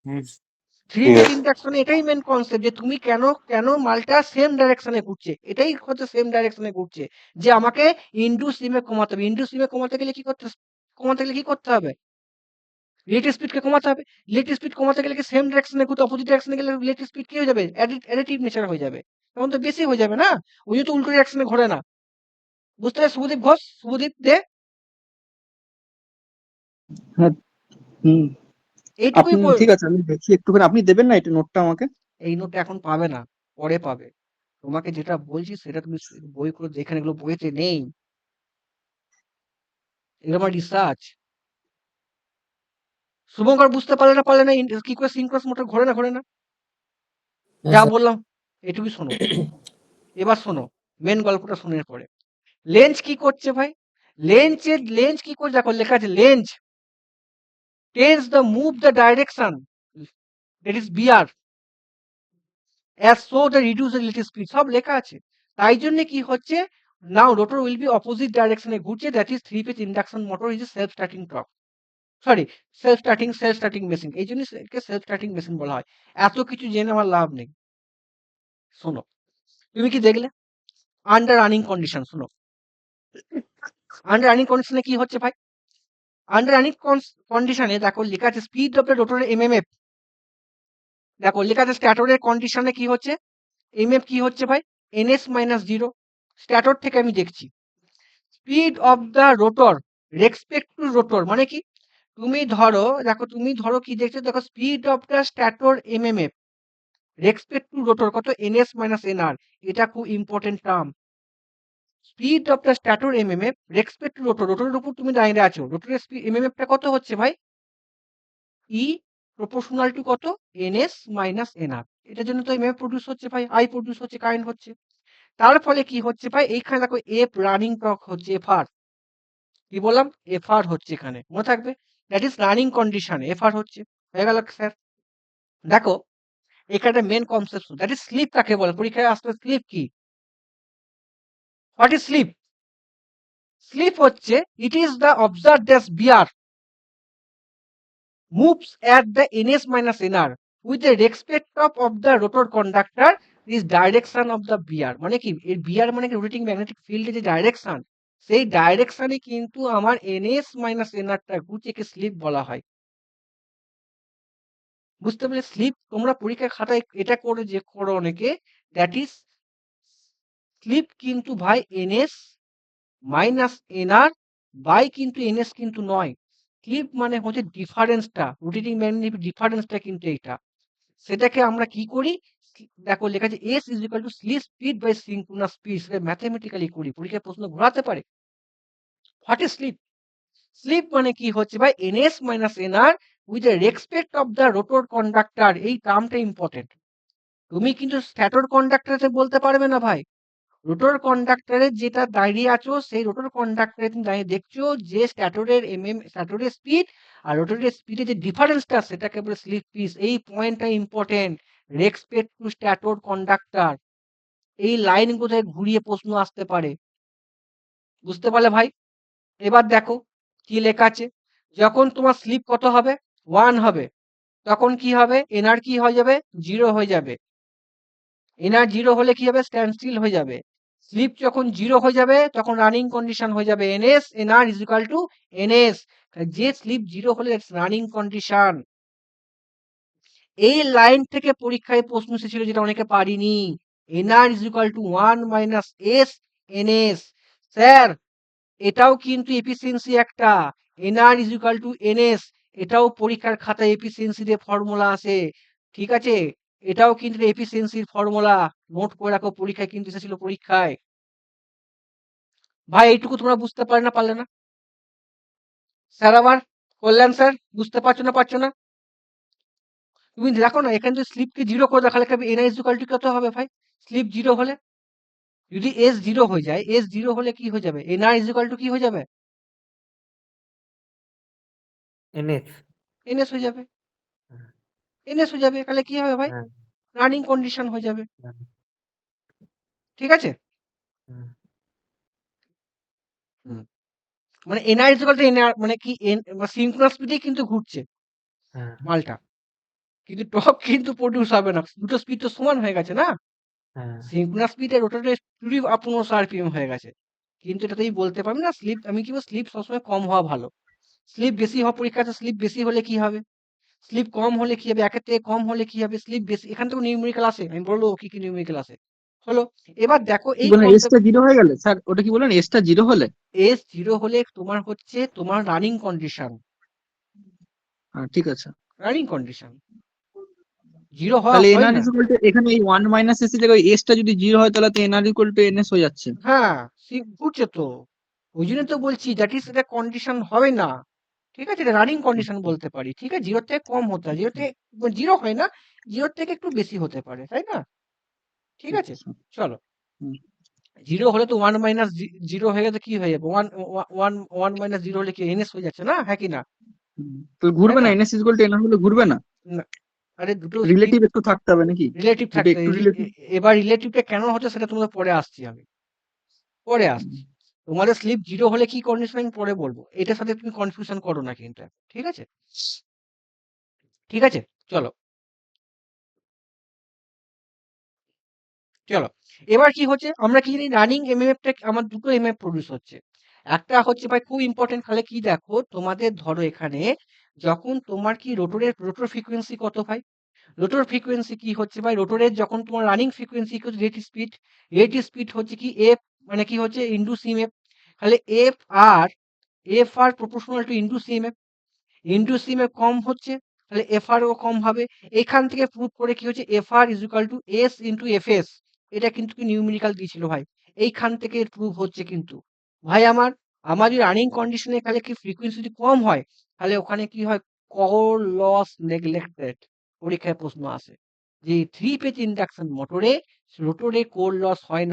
হুম, থ্রি ঠিক ফেজ আছে। ইন্ডাকশনে এটাই মেন কনসেপ্ট যে তুমি কেন মালটা সেম ডাইরেকশনে ঘুরছে। এটাই হচ্ছে সেম ডাইরেকশনে ঘুরছে। যে আমাকে ইনডিউস ইএমএফ কমাতে হবে। ইনডিউস ইএমএফ কমাতে গেলে কি করতে হবে? রিলেটিভ স্পিডকে কমাতে হবে। রিলেটিভ স্পিড কমাতে গেলে কি সেম ডাইরেকশনে ঘুরতে, অপোজিট ডাইরেকশনে গেলে রিলেটিভ স্পিড কি হয়ে যাবে? অ্যাডিটিভ নেচার হয়ে যাবে। তখন তো বেশি হয়ে যাবে না? ওই জন্য তো উল্টো ডাইরেকশনে ঘোরে না। বুঝতে পারছো? শুভদীপ ঘোষ, শুভদীপ দে, হ্যাঁ। হুম। এইটুকুই আপনি ঠিক আছে, আমি দেখি একটুখানি, আপনি দেবেন না এটা নোটটা আমাকে? এই নোটটা এখন পাবে না, পরে পাবে। তোমাকে যেটা বলছি সেটা তুমি বই করে যেখানে এগুলো বইতে নেই। এগুলো আমার রিসার্চ। শুভঙ্কর বুঝতে পারলে না কি করে সিনক্রোনাস মোটর ঘোরে না? যা বললাম এটুকুই শোনো। এবার শোনো মেন গল্পটা শোনার পরে। লেন্স কি করছে ভাই? লেন্স কি করছে? দেখো লেখা আছে Lenz tends the move the direction, that is BR, as so the reduce the relative speed, সব লেখা আছে। তাই জন্য কি হচ্ছে? নাও রোটর উইল বি অপোজিট ডাইরেকশনে ঘুরছে, that is three phase induction motor is self starting torque. Sorry, self starting machine. এই জন্য একে সেলফ স্টার্টিং মেশিন বলা হয়। এত কিছু জেনে আমার লাভ নেই। শোনো, তুমি কি দেখলে? Under running condition. শোনো, আন্ডার রানিং কন্ডিশনে কি হচ্ছে ভাই? আন্ডার রানিং কন্ডিশনে দেখো লেখা আছে স্পিড অফ দ্য রোটরের এমএমএফ। দেখো লেখা আছে স্ট্যাটরের কন্ডিশনে কি হচ্ছে? এমএফ কি হচ্ছে ভাই? NS minus zero. স্ট্যাটর থেকে আমি দেখছি speed of the rotor respect to rotor মানে কি? তুমি ধরো কি দেখছো? দেখো speed of the stator MMF respect to rotor কত? NS minus NR. এটা খুব important term. Speed of the stator MMF respect to rotor. রোটরের উপর তুমি দাঁড়িয়ে আছো, রোটরের স্পিড এমএমএফটা কত হচ্ছে ভাই? ই প্রপোর্শনাল টু কত এনএস মাইনাস এনআর। এটার জন্য তো এমএফ প্রডিউস হচ্ছে ভাই, আই প্রডিউস হচ্ছে, কারেন্ট হচ্ছে। তার ফলে কি হচ্ছে ভাই, এইখানে দেখো এফ রানিং টর্ক হচ্ছে এফআর। কি বললাম, এফআর হচ্ছে এখানে, মনে থাকবে, that is running condition, FR হচ্ছে। হয়ে গেল স্যার। দেখো এখানে main concept that is slip কাকে বলে, পরীক্ষায় আসলে স্লিপ কি, হোয়াট ইজ স্লিপ? স্লিপ হচ্ছে it is the observe that bear moves at the ns minus nr with the respect of the rotor conductor is direction of the bear। মানে কি, এর বিয়ার মানে কি, রোটেটিং ম্যাগনেটিক ফিল্ডের যে direction, সেই ডাইরেকশনে কিন্তু আমার ns মাইনাস nrটা ঘুরছে, একে স্লিপ বলা হয়। বুঝতে পারলে, স্লিপ তোমরা পরীক্ষার খাতায় এটা করে যে করো অনেকে, দ্যাট ইজ স্লিপ কিন্তু ভাই ns মাইনাস nr বাই কিন্তু ns কিন্তু নয়। স্লিপ মানে হচ্ছে ডিফারেন্সটা, রোটেটিং ম্যাগনেটিক ডিফারেন্সটা কিন্তু এইটা। সেটাকে আমরা কি করি, দেখো লেখা আছে S is equal to slip speed by synchronous speed, সেটা ম্যাথমেটিক্যালি করি, পরীক্ষায় প্রশ্ন ঘোরাতে পারে। What is slip? স্লিপ মানে কি হচ্ছে ভাই, NS minus NR with respect of the rotor conductor. এই টার্মটা ইম্পর্টেন্ট। তুমি কিন্তু স্ট্যাটর কন্ডাক্টরে বলতে পারবে না ভাই, রোটর কন্ডাক্টরে যেটা দাঁড়িয়ে আছো, সেই রোটর কন্ডাক্টরে তুমি দাঁড়িয়ে দেখছো যে স্ট্যাটরের স্ট্যাটরের স্পিড আর রোটরের স্পিডের যে ডিফারেন্সটা, সেটাকে বলে স্লিপ পিস। এই পয়েন্টটা important, respect to stator conductor. এই লাইন কোথায় ঘুরিয়ে প্রশ্ন আসতে পারে, বুঝতে পারলে ভাই? এবার দেখো কি লেখা আছে, যখন তোমার স্লিপ কত হবে, 1 হবে, তখন কি হবে, এনআর কি হয়ে যাবে, 0 হয়ে যাবে। এনআর 0 হলে কি হবে, স্ট্যান্ড স্টিল হয়ে যাবে। স্লিপ যখন 0 হয়ে যাবে তখন রানিং কন্ডিশন হয়ে যাবে NS NR is equal two NS. যে স্লিপ 0 হলে রানিং কন্ডিশন। এই লাইন থেকে পরীক্ষায় প্রশ্ন এসেছিল, যেটা অনেকে পারিনি, NR is equal two 1 minus S NS. Sir এটাও কিন্তু এফিসিয়েন্সি একটা, NR is equal two NS, এটাও পরীক্ষার খাতায় এফিসিয়েন্সি দিয়ে ফর্মুলা আসে, ঠিক আছে? এটাও কিন্তু এফিসিয়েন্সির ফর্মুলা, নোট করে রাখো, পরীক্ষায় কিন্তু এসেছিল পরীক্ষায়। ভাই এইটুকু তোমরা বুঝতে পারলে না? স্যার আবার কল্যাণ স্যার, বুঝতে পারছো না, পারছো না? তুমি দেখো না, এখানে যদি স্লিপকে 0 করে দেখালে এনআর ইজ ইকুয়াল টু কত হবে ভাই, স্লিপ 0 হলে, যদি এস 0 হয়ে যায়, এস 0 হলে কি হয়ে যাবে, এনআর ইজ ইকুয়াল টু কি হয়ে যাবে, এনএস। এনএস হয়ে যাবে। হ্যাঁ। এনএস হয়ে যাবে, তাহলে কি হবে ভাই, হ্যাঁ। রানিং কন্ডিশন হয়ে যাবে। হ্যাঁ। ঠিক আছে? হুম। মানে NR is equal two NR মানে কি, সিনক্রোনাস স্পিডেই কিন্তু ঘুরছে হ্যাঁ। মালটা, কিন্তু টর্ক কিন্তু প্রডিউস হবে না, দুটো স্পিড তো সমান হয়ে গেছে না, হ্যাঁ। সিনক্রোনাস স্পিড আর রোটারের স্পিড 1500 আরপিএম হয়ে গেছে। কিন্তু এটা তুমি বলতে পারবে না স্লিপ, আমি কি বলবো, স্লিপ সবসময় কম হওয়া ভালো। স্লিপ বেশি হওয়া, পরীক্ষাতে স্লিপ বেশি হলে কি হবে, স্লিপ কম হলে কি হবে, একের থেকে কম হলে কি হবে, স্লিপ বেশি, এখান থেকে নিউমেরিক্যাল আসে, আমি বলবো কি কি নিউমেরিক্যাল আসে। হলো, এবার দেখো কি এই বলেন, এসটা কনসেপ্ট, 0 হয়ে গেলে স্যার, ওটা কি বলেন, এসটা 0 হলে? এস 0 হলে তোমার হচ্ছে তোমার রানিং কন্ডিশন, ঠিক আছে। রানিং কন্ডিশন 0 হওয়া তাহলে হয় এনআর না। ইজ ইকুয়াল টু, এখানে এই 1 মাইনাস এস এর জায়গায় এসটা যদি 0 হয়, তাহলে তো এনআর ইকুয়াল টু এনএস হয়ে যাচ্ছে। হ্যাঁ, ঘুরছে তো, ওই জন্য তো বলছি দ্যাট ইজ, এটা কন্ডিশন হবে না, ঠিক আছে, এটা রানিং কন্ডিশন বলতে পারি, ঠিক আছে, 0 থেকে কম হতে হয়, 0 থেকে 0 হয় না, 0 থেকে একটু বেশি হতে পারে, তাই না? ঠিক আছে, চলো, হুম। 0 হলে তো 1 মাইনাস 0 হয়ে গেলে কি হয়ে যাবে, 1 মাইনাস 0 হলে কি এনএস হয়ে যাচ্ছে না, হ্যাঁ কি না? তো তাই ঘুরবে না, না? NS is equal two NR হলে ঘুরবে না, না, আরে দুটো রিলেটিভ একটু থাকতে হবে নাকি? রিলেটিভ যদি থাকতে, একটু রিলেটিভ। এবার রিলেটিভটা কেন হচ্ছে সেটা তোমাদের পরে আসছি, আমি পরে আসছি। তোমাদের স্লিপ 0 হলে কি কন্ডিশন আমি পরে বলবো, এটার সাথে তুমি কনফিউশন করো না কিন্তু, ঠিক আছে? ঠিক আছে, চলো চলো, এবার কি হচ্ছে, আমরা কি জানি, রানিং এমএমএফটা আমার দুটো এমএফ প্রডিউস হচ্ছে, একটা হচ্ছে ভাই খুব ইম্পর্টেন্ট, তাহলে কি দেখো তোমাদের, ধরো এখানে যখন তোমার কি রোটর ফ্রিকোয়েন্সি কত ভাই, রোটর ফ্রিকোয়েন্সি কি হচ্ছে ভাই, রোটরের যখন তোমার রানিং ফ্রিকোয়েন্সি হচ্ছে রেট স্পিড হচ্ছে কি এফ, মানে কি হচ্ছে ইনটু সিএমএফ, তাহলে F R proportional to into CMF, into CMF কম হচ্ছে, তাহলে এফ আর ও কম হবে। এখান থেকে প্রুভ করে কি হচ্ছে, F R is equal to S into FS, এটা কিন্তু নিউমেরিক্যাল দিয়েছিল ভাই, এইখান থেকে প্রুভ হচ্ছে কিন্তু ভাই, আমার যদি রানিং কন্ডিশনে তাহলে কি ফ্রিকোয়েন্সি যদি কম হয়, তাহলে ওখানে কি হয়, কোর লস নেগলেক্টেড, পরীক্ষায় প্রশ্ন আসে যে 3 পেজ ইন্ডাকশন মোটরে রোটরে কোর লস হয়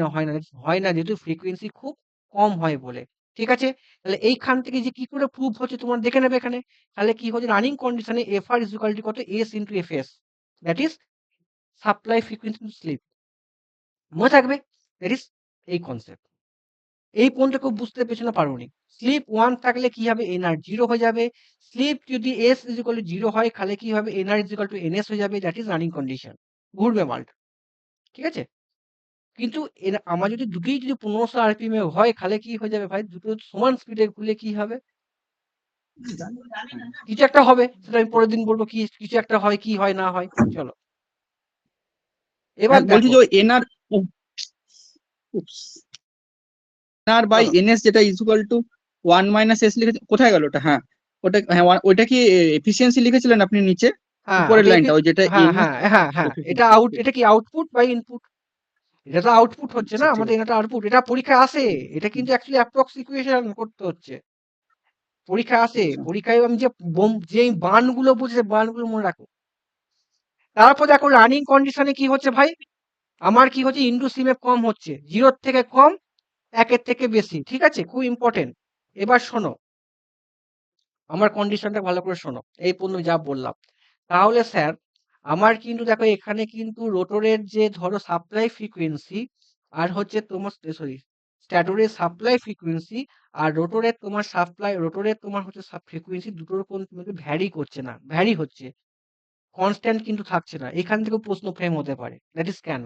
না যেহেতু ফ্রিকোয়েন্সি খুব কম হয় বলে। ঠিক আছে, তাহলে এইখান থেকে যে কি করে প্রুভ হচ্ছে তোমরা দেখে নেবে এখানে। তাহলে কি হচ্ছে, রানিং কন্ডিশনে এফআর ইজ ইকুয়াল টু কত, S into FS, that is supply frequency to sleep. মনে থাকবে, দ্যাট ইজ এই কনসেপ্ট। এই পর্যন্ত কেউ বুঝতে পেরেছো না পারোনি? স্লিপ 1 থাকলে কি হবে, এনআর 0 হয়ে যাবে। স্লিপ যদি এস ইজ ইকুয়াল টু 0 হয় তাহলে কি হবে, NR is equal two NS হয়ে যাবে, দ্যাট ইজ রানিং কন্ডিশন। ঘুরবে মাল্ট, ঠিক আছে। কিন্তু আমার যদি দুটোই যদি 1500 আরপিএম এ হয় তাহলে কি হয়ে যাবে ভাই, দুটো সমান স্পিডে ঘুরলে কি হবে, কিছু একটা হবে। সেটা আমি পরের দিন বলবো কি কিছু একটা হয়, কি হয় না হয়। চলো এবার বলছি দেখো, যে এনআর এনআর বাই চলো এনএস যেটা ইকুয়াল টু 1 মাইনাস এস লিখেছে, কোথায় গেল ওটা? হ্যাঁ ওটা, হ্যাঁ ওইটা কি এফিসিয়েন্সি লিখেছিলেন আপনি নিচে হ্যাঁ উপরের ওটা লাইনটা, ওই যেটা হ্যাঁ এনএস হ্যাঁ হ্যাঁ হ্যাঁ, এটা আউট, এটা কি আউটপুট বাই ইনপুট? এটা তো আউটপুট হচ্ছে আচ্ছা না, ঠিক আমাদের আছে। এটা আউটপুট, এটা পরীক্ষায় আসে। এটা কিন্তু অ্যাকচুয়ালি অ্যাপ্রক্স ইকুয়েশন করতে হচ্ছে, পরীক্ষায় আসে। আচ্ছা পরীক্ষায় আমি যে যে বানগুলো বলছি বানগুলো মনে রাখো। তারপর দেখো রানিং কন্ডিশনে কি হচ্ছে ভাই, আমার কি হচ্ছে, ইন্ডুসিমেপ কম হচ্ছে, 0 থেকে কম, 1 থেকে বেশি। ঠিক আছে, খুব ইম্পর্টেন্ট। এবার শোনো, আমার কন্ডিশনটা ভালো করে শোনো, এই পর্যন্ত যা বললাম। তাহলে স্যার আমার কিন্তু দেখো এখানে কিন্তু রোটরের যে ধরো সাপ্লাই ফ্রিকোয়েন্সি আর হচ্ছে তোমার সরি স্ট্যাটরের সাপ্লাই ফ্রিকোয়েন্সি আর রোটরের তোমার হচ্ছে ফ্রিকোয়েন্সি, দুটোর কোন ভ্যারি করছে না, ভ্যারি হচ্ছে, কনস্ট্যান্ট কিন্তু থাকছে না। এখান থেকে প্রশ্ন ফ্রেম হতে পারে, দ্যাট ইজ কেন,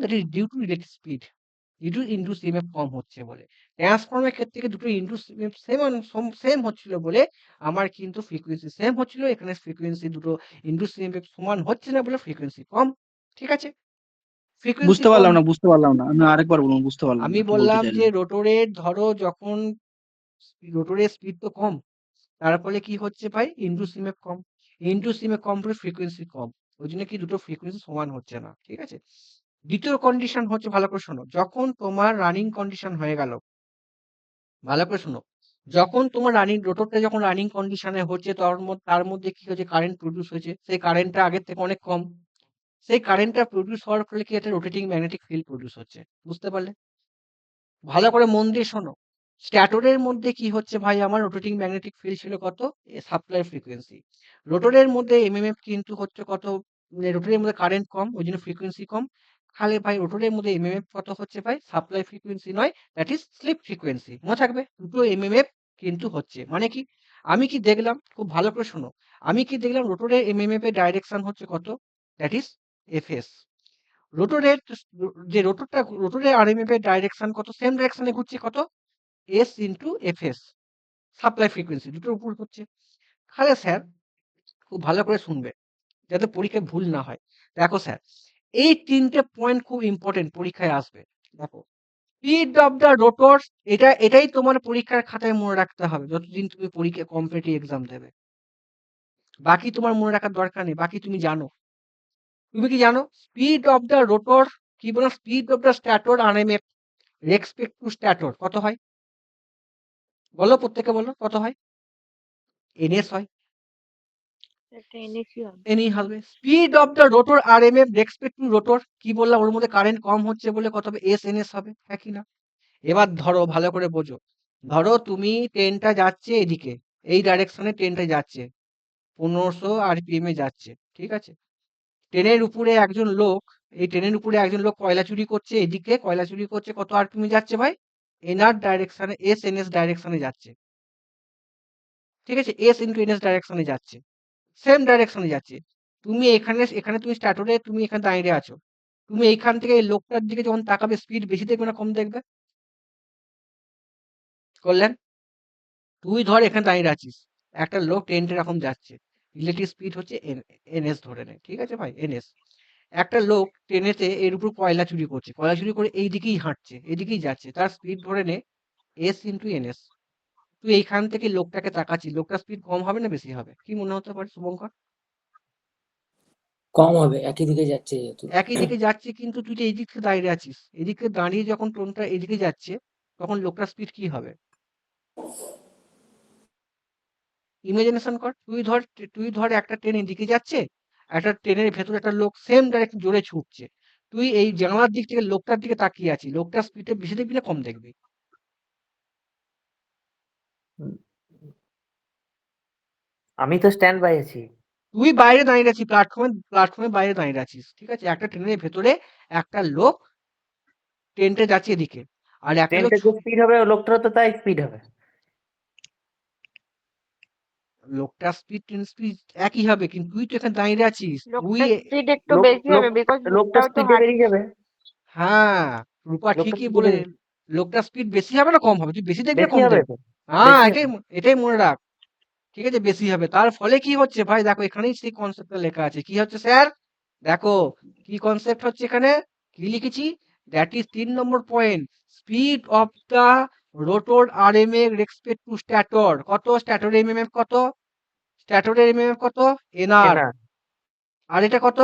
that is due to electric speed, due to induce EMF কম হচ্ছে বলে। ট্রান্সফর্মের ক্ষেত্রে কি দুটো ইন্ডুস ইএমএফ সেম হচ্ছিল বলে আমার কিন্তু ফ্রিকোয়েন্সি সেম হচ্ছিল, এখানে ফ্রিকোয়েন্সি দুটো ইন্ডুস ইএমএফ সমান হচ্ছে না বলে ফ্রিকোয়েন্সি কম। ঠিক আছে, ফ্রিকোয়েন্সি কম। বুঝতে পারলাম না, আমি আরেকবার বলুন, বুঝতে পারলাম আমি না কি বলতে বললাম যে চাইলেন। রোটরের ধরো যখন রোটরের স্পিড তো কম, তার ফলে কি হচ্ছে ভাই, ইন্ডুস ইএমএফ কম, ইন্ডুস ইএমএফ কম বলে ফ্রিকোয়েন্সি কম, ওই জন্য কি দুটো ফ্রিকোয়েন্সি সমান হচ্ছে না। ঠিক আছে, দ্বিতীয় কন্ডিশন হচ্ছে, ভালো করে শোনো, যখন তোমার রানিং কন্ডিশন হয়ে গেল, ভালো করে শোনো, যখন তোমার রোটরটা যখন রানিং কন্ডিশনে হচ্ছে তার মধ্যে কি হচ্ছে, কারেন্ট প্রডিউস হয়েছে, সেই কারেন্টটা আগের থেকে অনেক কম, সেই কারেন্টটা প্রডিউস হওয়ার ফলে কি একটা রোটেটিং ম্যাগনেটিক ফিল্ড প্রডিউস হচ্ছে। বুঝতে পারলে? ভালো করে মন দিয়ে শোনো, স্ট্যাটরের মধ্যে কি হচ্ছে ভাই, আমার রোটেটিং ম্যাগনেটিক ফিল্ড ছিল কত, সাপ্লাই ফ্রিকোয়েন্সি। রোটরের মধ্যে এমএমএফ কিন্তু হচ্ছে কত, রোটরের মধ্যে কারেন্ট কম, ওই জন্য ফ্রিকোয়েন্সি কম। তাহলে ভাই রোটরের মধ্যে এমএমএফ কত হচ্ছে ভাই, সাপ্লাই ফ্রিকোয়েন্সি নয়, দ্যাট ইজ স্লিপ ফ্রিকোয়েন্সি। মনে থাকবে, দুটো এমএমএফ কিন্তু হচ্ছে, মানে কি, আমি কি দেখলাম, খুব ভালো করে শোনো, আমি কি দেখলাম, রোটরের এমএমএফ এর ডাইরেকশন হচ্ছে কত, দ্যাট ইজ এফএস। রোটরের যে রোটরের আরএমএফ এর ডাইরেকশন কত, সেম ডাইরেকশনে ঘুরছে, কত, S into FS, supply frequency দুটোর উপর হচ্ছে। তাহলে স্যার খুব ভালো করে শুনবে যাতে পরীক্ষায় ভুল না হয়। দেখো স্যার, এই 3টে পয়েন্ট খুব ইম্পর্টেন্ট, পরীক্ষায় আসবে। দেখো, স্পিড অফ দ্য রোটর, এটাই তোমার পরীক্ষার খাতায় মনে রাখতে হবে যতদিন তুমি পরীক্ষা কম্পিটিটিভ এক্সাম দেবে। বাকি তোমার মনে রাখার দরকার নেই, বাকি তুমি জানো। তুমি কি জানো, স্পিড অফ দ্য রোটর, কি বলো, speed of the stator RMF respect to stator কত হয়, বলো প্রত্যেকে বলো কত হয়, এনএস হয়, একটা এনেছি হবে। এনই হবে। Speed of the rotor RMF respect to rotor, কি বললাম, ওর মধ্যে কারেন্ট কম হচ্ছে বলে কত হবে, এস এনএস হবে, হ্যাঁ কি না? এবার ধরো ভালো করে বোঝো, ধরো তুমি ট্রেনটা যাচ্ছে এদিকে, এই ডাইরেকশনে ট্রেনটা যাচ্ছে, 1500 আরপিএম এ যাচ্ছে। ঠিক আছে, ট্রেনের উপরে একজন লোক, এই ট্রেনের উপরে একজন লোক কয়লা চুরি করছে, এদিকে কয়লা চুরি করছে, কত আরপিএম এ যাচ্ছে ভাই, এনআর ডাইরেকশনে, এস এনএস ডাইরেকশনে যাচ্ছে। ঠিক আছে, এস ইন্টু এনএস ডাইরেকশনে যাচ্ছে, সেম ডাইরেকশনে যাচ্ছে। তুমি এখানে এখানে তুমি স্ট্যাটরে তুমি এখানে দাঁড়িয়ে আছো, তুমি এইখান থেকে এই লোকটার দিকে যখন তাকাবে, স্পিড বেশি দেখবে না কম দেখবে, করলেন? তুই ধর এখানে দাঁড়িয়ে আছিস, একটা লোক ট্রেনটা এরকম যাচ্ছে, রিলেটিভ স্পিড হচ্ছে এনএস ধরে নে, ঠিক আছে ভাই, এনএস। একটা লোক ট্রেনেতে এর উপর কয়লা চুরি করছে, কয়লা চুরি করে এই দিকেই হাঁটছে, এদিকেই যাচ্ছে, তার স্পিড ধরে নে এস ইন্টু এনএস। তুই এইখান থেকে লোকটাকে তাকাচ্ছিস, লোকটার স্পিড কম হবে না বেশি হবে, কি মনে হতে পারে শুভঙ্কর? কম হবে, একই দিকে যাচ্ছে যেহেতু। একই দিকে যাচ্ছে, কিন্তু তুই তো এই দিক থেকে দাঁড়িয়ে আছিস, এদিকে দাঁড়িয়ে যখন ট্রেনটা এদিকে যাচ্ছে তখন লোকটার স্পিড কি হবে? ইমাজিনেশন কর, তুই ধর একটা ট্রেন এদিকে যাচ্ছে, একটা ট্রেনের ভেতরে একটা লোক সেম ডাইরেকশন জোরে ছুটছে, তুই এই জানালার দিক থেকে লোকটার দিকে তাকিয়ে আছিস, লোকটার স্পিডে বেশি দেখবি না কম দেখবি? আমি তো স্ট্যান্ড বাই আছি। তুই বাইরে দাঁড়িয়ে আছিস, প্ল্যাটফর্মের বাইরে দাঁড়িয়ে আছিস, ঠিক আছে? একটা ট্রেনের ভেতরে একটা লোক ট্রেনটা যাচ্ছে এদিকে, আর একটা লোক ট্রেনটা যে স্পিড হবে লোকটারও তো তাই স্পিড হবে। লোকটার স্পিড ট্রেন স্পিড একই হবে, কিন্তু তুই তো এখানে দাঁড়িয়ে আছিস, তুই লোকটার স্পিড একটু লোক বেশি লোক হবে বিকজ লোকটা লোকটাও তো স্পিডে বেরিয়ে যাবে। হ্যাঁ, রূপা লোকটা ঠিকই স্পিডে বলে, বেরিয়ে লোকটার স্পিড বেশি হবে না কম হবে? তুই বেশি দেখবি না বেশি কম হবে দেখবি? তো, হ্যাঁ, বেশি এটাই হবে। এটাই মনে রাখ, ঠিক আছে? বেশি হবে। তার ফলে কি হচ্ছে ভাই, দেখো এখানেই সেই কনসেপ্টটা লেখা আছে। কি হচ্ছে স্যার? দেখো কি কনসেপ্ট হচ্ছে এখানে, কি লিখেছি? That is 3 number point, speed of the rotor RMF respect to stator. কত স্ট্যাটর এমএমএফ? কত স্ট্যাটরের এমএমএফ? কত এনআর? এনা আর এটা কত?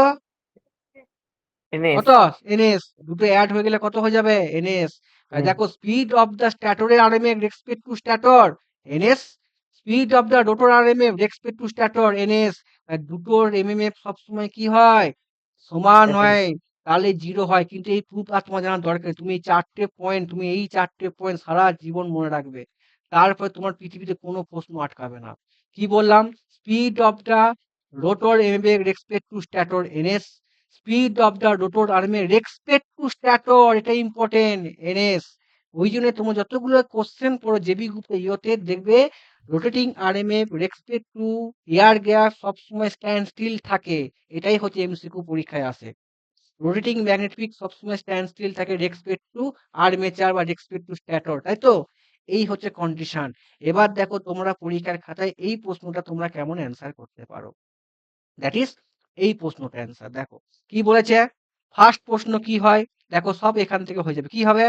এনএস কত এনএস? দুটো অ্যাড হয়ে গেলে কত হয়ে যাবে? এনএস। দেখো স্পিড অফ দা স্ট্যাটরের RMF respect to stator NS, speed of the rotor RMF respect to stator NS. দুটোর এমএমএফ সবসময় কি হয়? সমান হয়, তাহলে জিরো হয়। কিন্তু এই প্রুফ আর তোমার জানার দরকার নেই। তুমি এই চারটে পয়েন্ট সারা জীবন মনে রাখবে, তারপরে তোমার পৃথিবীতে কোনো প্রশ্ন আটকাবে না। কি বললাম? Speed of the rotor MMF respect to stator NS, speed of the rotor RMF respect to stator, এটা ইম্পর্টেন্ট, এনএস। ওই জন্য তোমরা যতগুলো কোশ্চেন পড়ো জেবি গ্রুপে ইয়োতে দেখবে rotating আরএমএ respect two air gap সবসময় স্ট্যান্ড স্টিল থাকে। এটাই হচ্ছে এমসিকিউ পরীক্ষায় আসে। রোটেটিং ম্যাগনেটিক সবসময় স্ট্যান্ড স্টিল থাকে রেসপেক্ট টু আর্মেচার বা রেসপেক্ট টু স্ট্যাটর, তাই তো? এই হচ্ছে কন্ডিশন। এবার দেখো তোমরা পরীক্ষার খাতায় এই প্রশ্নটা তোমরা কেমন অ্যান্সার করতে পারো। দ্যাট ইজ এই প্রশ্নটা অ্যান্সার। দেখো কি বলেছে, ফার্স্ট প্রশ্ন কি হয়, দেখো সব এখান থেকে হয়ে যাবে। কি হবে?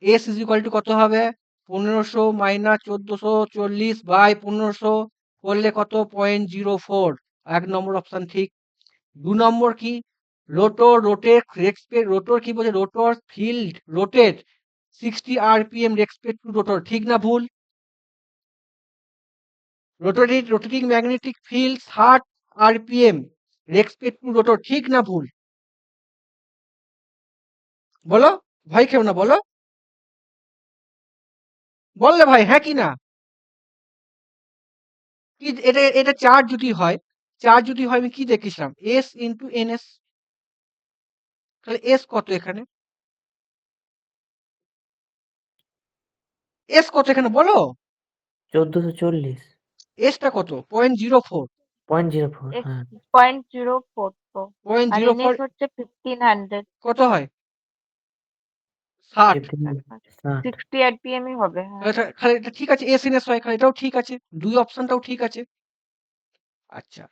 এস ইজ ইকুয়াল টু কত হবে? 1500 মাইনাস 1440 বাই 1500 করলে কত? 0.04। 1 নম্বর অপশন ঠিক। 2 নম্বর কি? রোটর কি বলছে? Rotor field rotate 60 RPM respect to rotor, ঠিক না ভুল? Rotating magnetic field 60 RPM respect to rotor, ঠিক না ভুল? বলো, ভয় খেও না, বলো, বললে ভাই হ্যাঁ কি না? কি এটা চার্জ যদি হয় আমি কি দেখেছিলাম? S into NS. তাহলে এস কত এখানে? এস কত এখানে বলো? 1440 এসটা কত? 0.04। 0.04। হ্যাঁ 0.04 তো, আর 0.04 এনএস হচ্ছে 1500, কত হয়? 60। 1560। 60 আরপিএমই হবে। হ্যাঁ, খালি এটা ঠিক আছে, এস এনএস হয়, খালি এটাও ঠিক আছে, দুই অপশনটাও ঠিক আছে। আচ্ছা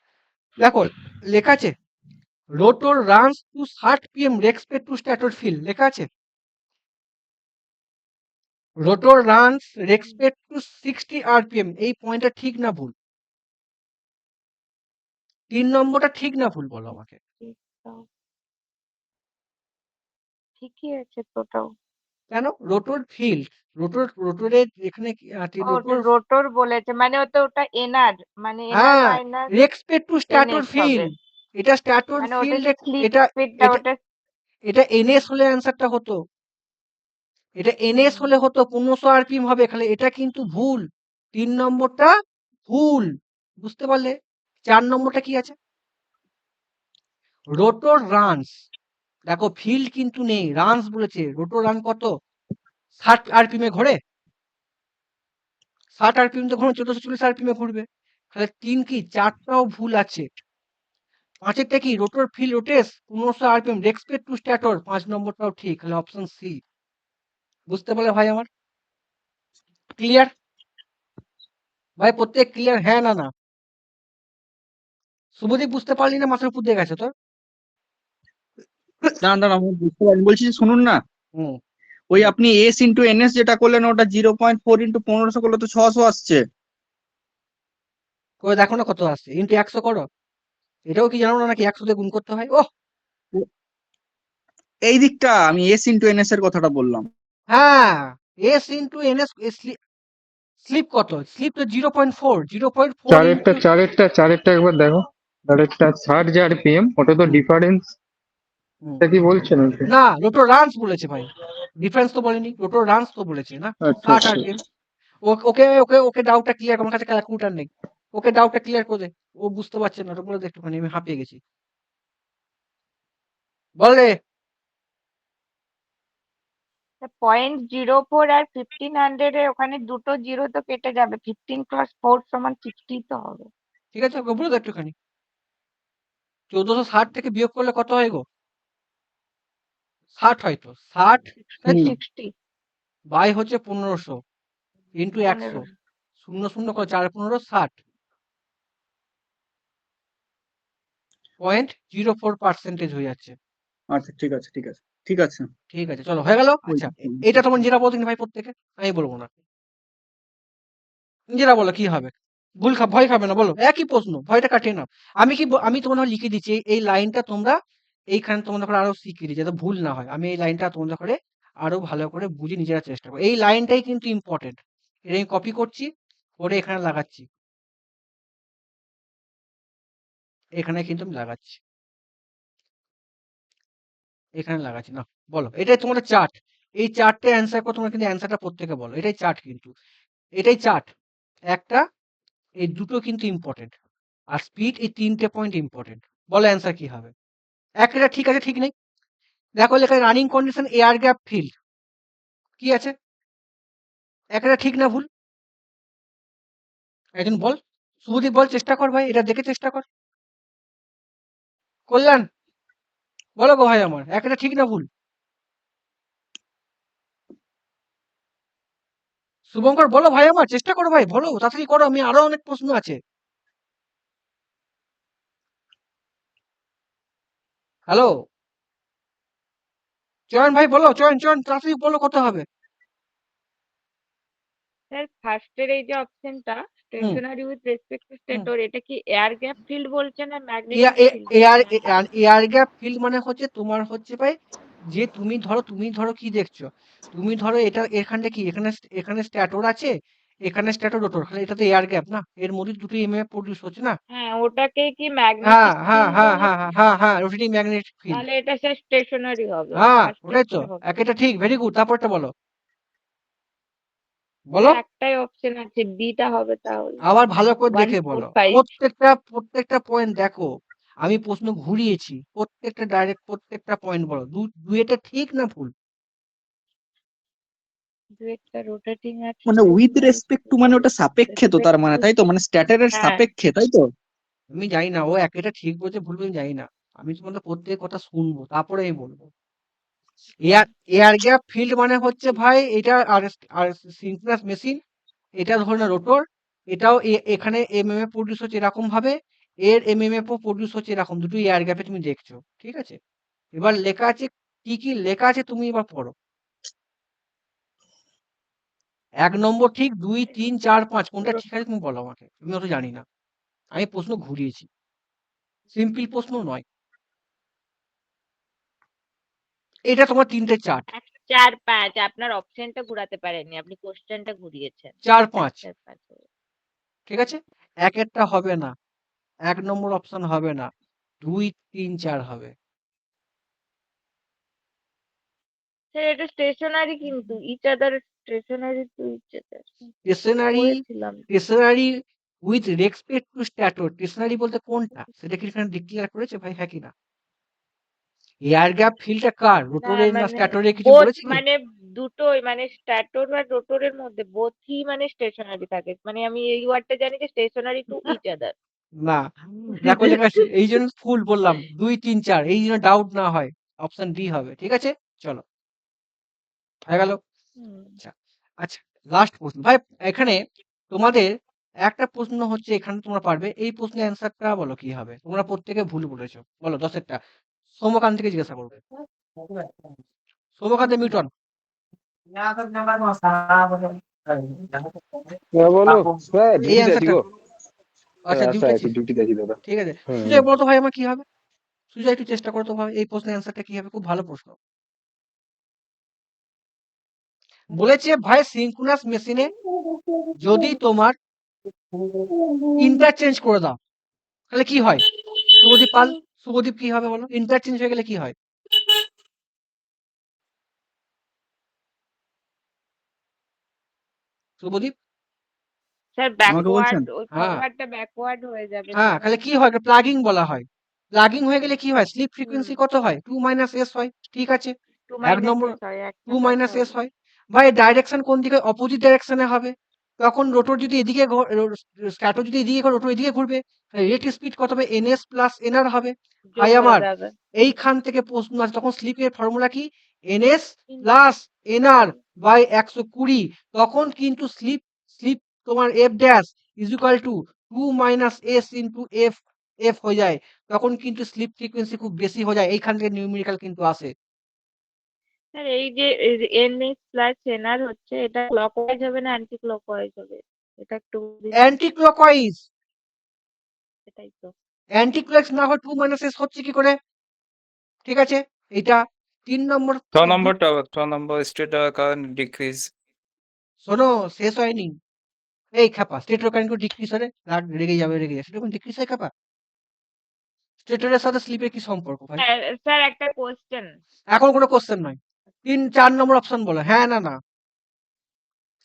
দেখো লেখা আছে rotor runs to 60 RPM respect to stator field, লেখা আছে rotor runs respect to 60 RPM. এই পয়েন্টটা ঠিক না ভুল? 3 নম্বরটা ঠিক না ভুল বলো আমাকে? ঠিক তো, ঠিকই আছে তোটাও। কেন? রোটর ফিল্ড, রোটরের এখানে ও রোটর, রোটর বলেছে মানে ওটা এনআর, মানে এনআর হ্যাঁ minus respect to stator NS হবে, ফিল্ড। এটা স্ট্যাটর মানে ওটা ফিল্ড, স্লিপ এটা স্পিডটা এটা ওটা। এটা এনএস হলে অ্যান্সারটা হতো, এটা এনএস হলে হতো 1500 আরপিএম হবে, খালি এটা কিন্তু ভুল। 3 নম্বরটা ভুল, বুঝতে পারলে? 4 নম্বরটা কি আছে? রোটর রানস, দেখো ফিল্ড কিন্তু নেই, রানস বলেছে। রোটর রান কত? 60 আরপিএম এ ঘোরে, 60 আরপিএম তো ঘুরবে, 1440 আরপিএম এ ঘুরবে। তাহলে 3 কি? 4টাও ভুল আছে। 5এরটা কি? Rotor field rotates 1500 RPM respect to stator, 5 নম্বরটাও ঠিক। তাহলে অপশন সি। বুঝতে পারলে ভাই আমার? ক্লিয়ার ভাই? প্রত্যেক ক্লিয়ার, হ্যাঁ না না? শুভদীপ বুঝতে পারলি না? মাথার উপর দিয়ে গেছে তোর? দাঁড়ান দাঁড়ান, আমি বুঝতে পারিনি, বলছি যে শুনুন না, হুম, ওই আপনি এস ইন্টু এনএস যেটা করলেন ওটা 0.4 ইন্টু 1500 করলে তো 600 আসছে। করে দেখো না কত আসছে, ইন্টু 100 করো। এটাও কি জানো না নাকি 100 দিয়ে গুণ করতে হয়? ওহ এই দিকটা আমি এস ইন্টু এনএস এর কথাটা বললাম। হ্যাঁ, এস ইন্টু এনএস স্লিপ কত? স্লিপ তো 0.4 0.4 চারেরটা ইনটু চারেরটা চারেরটা একবার দেখো, চারেরটা 60 যে আরপিএম, ওটা তো হুম, ডিফারেন্স, হুম। টা কি বলছেন ওটা? না, রোটো রানস বলেছে ভাই। ডিফারেন্স তো বলেনি। রোটো রানস তো বলেছে না? আচ্ছা 60 আচ্ছা আরপিএম। ওকে ডাউটটা ক্লিয়ার কর। আমার কাছে ক্যালকুলেটর নেই। ওকে ডাউটটা ক্লিয়ার করে দে। ও বুঝতে পারছে না। ওটা বলে দে একটুখানি, আমি হাঁপিয়ে গেছি। বল রে। 0.04 আর 1500 এর ওখানে দুটো জিরো তো কেটে যাবে, 15 + 4 = 60 তো হবে। ঠিক আছে? ওকে বলে দে একটুখানি। 1460 থেকে বিয়োগ করলে কত হয় গো? 60 হয় তো। 60 তাই তো? 60 বাই হচ্ছে 1500 ইনটু 100। 1500 শূন্য শূন্য করে 4 15 60। 0.04% হয়ে যাচ্ছে। আচ্ছা, ঠিক আছে, ঠিক আছে, ঠিক আছে। ঠিক আছে, চলো হয়ে গেল। ওই আচ্ছা, এটা তোমার নিজেরা বলতে ভাই প্রত্যেকে, আমি বলবো না। নিজেরা বলো কি হবে। ভয় খাবে না, বলো। একই প্রশ্ন, ভয়টা কাটিয়ে নাও। আমি তোমাদের লিখে দিচ্ছি, এই লাইনটা তোমরা এইখানে তোমাদের করে আরো শিখিয়ে দিচ্ছি, যাতে ভুল না হয়। আমি এই লাইনটা তোমাদের করে আরো ভালো করে বুঝে নিজেরা চেষ্টা করো। এই লাইনটাই কিন্তু ইম্পর্টেন্ট। এটা আমি কপি করছি, করে এখানে লাগাচ্ছি। এখানে কিন্তু আমি লাগাচ্ছি, এখানে লাগাচ্ছি না। বলো, এটাই তোমাদের চার্ট। এই চার্টে অ্যান্সার করো তোমরা, কিন্তু অ্যান্সারটা প্রত্যেকে বলো। এটাই চার্ট কিন্তু, এটাই চার্ট একটা। এই দুটো কিন্তু ইম্পর্টেন্ট, আর স্পিড, এই 3টে পয়েন্ট ইম্পর্টেন্ট। বলো অ্যান্সার কি হবে। একটা ঠিক আছে, ঠিক নেই। দেখো লেখা running condition air gap field, কি আছে? একটা ঠিক না ভুল? একজন বল, শুভদীপ বল, চেষ্টা কর ভাই, এটা দেখে চেষ্টা কর। কল্যাণ বলো গো ভাই আমার, একটা ঠিক না ভুল? শুভঙ্কর বলো ভাই আমার, চেষ্টা করো ভাই, বলো তাড়াতাড়ি করো, আমি আরো অনেক প্রশ্ন আছে। হ্যালো চয়ন ভাই বলো, চয়ন চয়ন তাড়াতাড়ি বলো কত হবে। স্যার ফার্স্টের এই যে অপশনটা, hmm stationary with respect to hmm stator, এটা কি এয়ার গ্যাপ ফিল্ড বলছে না ম্যাগনেটিক ফিল্ড এয়ার বলছে? এয়ার গ্যাপ ফিল্ড মানে হচ্ছে তোমার হচ্ছে ভাই, যে তুমি ধরো কি দেখছো, তুমি ধরো এটা এখানটা কি, এখানে এখানে স্ট্যাটর আছে, এখানে স্ট্যাটর রোটর, এটা তো এয়ার গ্যাপ না, এর মধ্যে দুটো ইএমএফ প্রডিউস হচ্ছে না। হ্যাঁ, ওটাকে কি হ্যাঁ ম্যাগনেটিক হ্যাঁ ফিল্ড হ্যাঁ বলে? হ্যাঁ হ্যাঁ হ্যাঁ হ্যাঁ, রোটেটিং ম্যাগনেটিক ফিল্ড। তাহলে এটা স্যার স্টেশনারি হবে, হ্যাঁ ওটাই তো, ফার্স্টেরটা হবে। এটা ঠিক, ভেরি গুড। তারপরটা বলো, বলো স্যার একটাই অপশন আছে, বিটা হবে তাহলে। আবার ভালো করে দেখে বলো। 145। প্রত্যেকটা পয়েন্ট দেখো, আমি প্রশ্ন ঘুরিয়েছি, প্রত্যেকটা ডাইরেক্ট, প্রত্যেকটা পয়েন্ট বলো। দুইটা ঠিক না ভুল? দুয়েরটা রোটেটিং আর মানে উইথ স্টেশনারি। রেসপেক্ট টু মানে ওটা সাপেক্ষে তো, তার মানে তাই তো, মানে স্ট্যাটারের হ্যাঁ, সাপেক্ষে, তাই তো? আমি জানি না ও একটা ঠিক বলছে ভুল বলছে, জানি না। আমি তোমাদের প্রত্যেক কথা শুনবো, তারপরে আমি বলবো। এয়ার এয়ার গ্যাপ ফিল্ড মানে হচ্ছে ভাই, এটা আর আর সিনক্রোনাস মেশিন, এটা ধরে না রোটর, এটাও এখানে এমএমএফ প্রডিউস হচ্ছে এরকম ভাবে, এর এমএমএফ ও প্রডিউস হচ্ছে এরকম, দুটো এয়ার গ্যাপে তুমি দেখছো। ঠিক আছে, এবার লেখা আছে, কি কি লেখা আছে তুমি এবার পড়ো। 1 নম্বর ঠিক, 2 3 4 5 কোনটা ঠিক আছে তুমি বলো আমাকে, আমি অত জানি না। আমি প্রশ্ন ঘুরিয়েছি, সিম্পল প্রশ্ন নয়। এটা তোমার 3টে চার্ট। 4 5 আপনার অপশনটা ঘোরাতে পারেননি, আপনি কোশ্চেনটা ঘুরিয়েছেন। 4 1 5 4 5 ঠিক আছে, একটা হবে না, 1 নম্বর অপশন হবে না, 2 3 4 হবে। স্যার এটা স্টেশনারি, কিন্তু each other stationary to each other stationary, করেছিলাম। Stationary with respect to stator, stationary বলতে কোনটা সেটা কি এখানে ডিক্লেয়ার করেছে ভাই, হ্যাঁ কি না? এয়ার গ্যাপ ফিল্ডটা কার, না রোটরের না মানে স্ট্যাটরের, কিছু বোথ, বলেছে কি? মানে দুটোই, মানে স্ট্যাটর আর রোটরের মধ্যে বোথই মানে স্টেশনারি থাকে, মানে আমি এই ওয়ার্ডটা জানি যে স্টেশনারি টু ইচ আদার। না, দেখো লেখা আছে, এই জন্য ফুল বললাম 2 3 4, এই জন্য ডাউট না হয়, অপশন ডি হবে। ঠিক আছে, চলো হয়ে গেল। আচ্ছা আচ্ছা, লাস্ট প্রশ্ন ভাই। এখানে তোমাদের একটা প্রশ্ন হচ্ছে, এখানে তোমরা পারবে, এই প্রশ্নের অ্যান্সারটা বলো কি হবে। তোমরা প্রত্যেকে ভুল বলেছো, বলো 10-টা। সোমকান্ত থেকে জিজ্ঞাসা করবে, সোমকান্ত মিউটন। হ্যাঁ বলো, হ্যাঁ এই ডিউটিতে আছি অ্যান্সারটা, গো। আচ্ছা রাস্তায় ডিউটি আছি, আছিস, ডিউটিতে আছি দাদা। ঠিক আছে। হুম। সুজয় বলো তো ভাই আমার কি হবে, সুজয় একটু চেষ্টা করো তো ভাই, এই প্রশ্নের অ্যান্সারটা কি হবে, খুব ভালো প্রশ্ন। বলেছে ভাই সিনক্রোনাস মেশিনে যদি তোমার ইন্টারচেঞ্জ করে দাও তাহলে কি হয়? শুভদীপ পাল, শুভদীপ কি হবে বলো? ইন্টারচেঞ্জ হয়ে গেলে কি হয়? শুভদীপ? স্যার আমাকে ব্যাকওয়ার্ড, বলছেন? ওই হ্যাঁ ফরওয়ার্ডটা ব্যাকওয়ার্ড হয়ে যাবে হ্যাঁ, স্যার। তাহলে কি হয়? প্লাগিং বলা হয়। প্লাগিং হয়ে গেলে কি হয়? স্লিপ হুম, ফ্রিকোয়েন্সি কত হয়? 2 মাইনাস এস হয়। ঠিক আছে। 2 এক মাইনাস নম্বর এস হয়, একটা 2 মাইনাস এস কথা হয়। ভাই ডাইরেকশন কোন দিকে? অপোজিট ডাইরেকশনে হবে। তখন রোটর যদি এদিকে স্ট্যাটর যদি এদিকে ঘোরে, রোটর এদিকে ঘুরবে। রেট স্পিড কত হবে? ns প্লাস nr হবে। যোগ ভাই হয়ে আমার যাবে। এইখান থেকে প্রশ্ন আছে, তখন স্লিপের ফর্মুলা কি? ns plus nr by 120। তখন কিন্তু স্লিপ স্লিপ তোমার f dash is equal to 2 minus s into f f হয়ে যায়। তখন কিন্তু স্লিপ ফ্রিকোয়েন্সি খুব বেশি হয়ে যায়। এইখান থেকে নিউমেরিক্যাল কিন্তু আসে। স্যার এই যে এনএস প্লাস এনআর হচ্ছে, এটা ক্লকওয়াইজ হবে না অ্যান্টি ক্লকওয়াইজ হবে? এটা একটু দিন। Anti clockwise. এটাই তো। অ্যান্টি ক্লকওয়াইজ না হয় 2 মাইনাস s হচ্ছে কি করে? ঠিক আছে। এটা 3 নম্বর। 6 নম্বরটা আবার 6 নম্বর স্টেটার কারেন্ট ডিক্রিজ। শোনো, শেষ হয়নি। এই খ্যাপা, স্টেটর কারেন্ট ডিক্রিজ হলে রেগে যাবে, রেগে যাবে। স্টেটর ডিক্রিজ হয় খ্যাপা? স্টেটরের সাথে স্লিপের কি সম্পর্ক ভাই? স্যার স্যার একটা কোশ্চেন। এখন কোনো কোশ্চেন নয়। 4 নম্বর অপশন বলো। হ্যাঁ না না।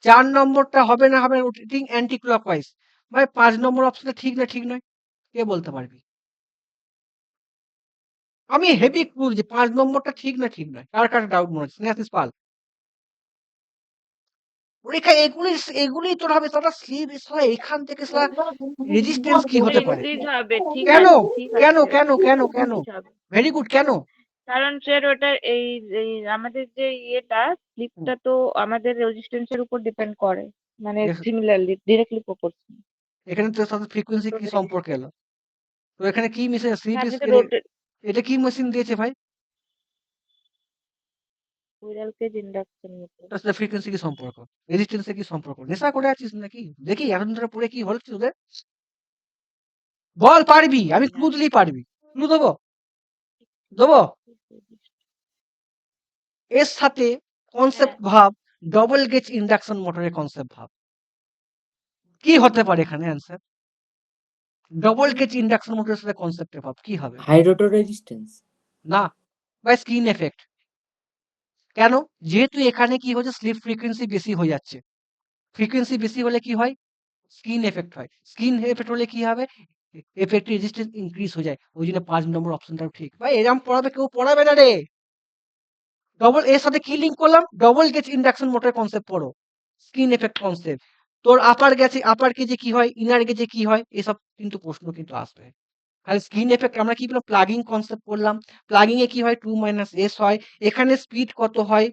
4 নম্বরটা হবে না, হবে রোটেটিং অ্যান্টি ক্লকওয়াইজ। ভাই 5 নম্বর অপশনটা ঠিক না ঠিক নয়? কে বলতে পারবি? আমি হেভি ক্লু যে 5 নম্বরটা ঠিক না ঠিক নয়। কার ডাউট মনে হচ্ছে? স্নেহাশিস পাল। পরীক্ষায় এগুলোই তোর হবে। তোরা স্লিপ হয় এখান থেকে রেজিস্ট্যান্স কি হতে পারে? ইনক্রিজ হবে, ঠিক কেন? আছে ঠিক কেন আছে, কেন কেন কেন? ইনক্রিজ হবে। Very good. কেন? কারণ স্যার ওটা এই এই আমাদের যে ইয়েটা হুম, স্লিপটা তো আমাদের রেজিস্ট্যান্সের উপর ডিপেন্ড করে, মানে এখ- সিমিলারলি ডিরেক্টলি প্রপোর্শনাল। এখানে তোর সাথে ফ্রিকোয়েন্সি কি সম্পর্ক এলো? তো এখানে কি মেশিন স্লিপ আপনি তো রোটেট এটা কি মেশিন দিয়েছে ভাই? কুইরাল কেজ ইন্ডাকশন মতো। তার সাথে ফ্রিকোয়েন্সি কি সম্পর্ক? রেজিস্ট্যান্সের কি সম্পর্ক? নেশা করে আছিস নাকি? দেখি এতদিন ধরে পড়ে কি হচ্ছে তোদের? বল পারবি। আমি ক্লু দিলেই পারবি। ক্লু দেবো? দেবো? এর সাথে কনসেপ্ট ভাব, ডবল গেজ ইন্ডাকশন মোটরের কনসেপ্ট ভাব। কি হতে পারে এখানে অ্যান্সার? ডবল গেজ ইন্ডাকশন মোটরের সাথে কনসেপ্টের ভাব কি হবে? High rotor resistance. না, বা স্ক্রিন এফেক্ট। কেন? যেহেতু এখানে কি হচ্ছে, স্লিপ ফ্রিকোয়েন্সি বেশি হয়ে যাচ্ছে। ফ্রিকোয়েন্সি বেশি হলে কি হয়? স্ক্রিন এফেক্ট হয়। স্ক্রিন এফেক্ট হলে কি হবে? এফেক্ট রেজিস্ট্যান্স ইনক্রিজ হয়ে যায়। ওই জন্য 5 নম্বর অপশনটাও ঠিক। ভাই এরকম পড়াবে, কেউ পড়াবে না রে। ডবল এর সাথে কি লিঙ্ক করলাম? ডবল গেজ ইন্ডাকশন মোটরের কনসেপ্ট পড়ো। Screen effect concept. তোর আপার গেজে কি হয়? ইনার গেজে কি হয়? এসব কিন্তু প্রশ্ন কিন্তু আসবে। আর স্ক্রিন এফেক্ট আমরা কি বললাম? প্লাগিং কনসেপ্ট পড়লাম। প্লাগিং এ কি হয়? 2 মাইনাস s হয়। এখানে স্পিড কত হয়?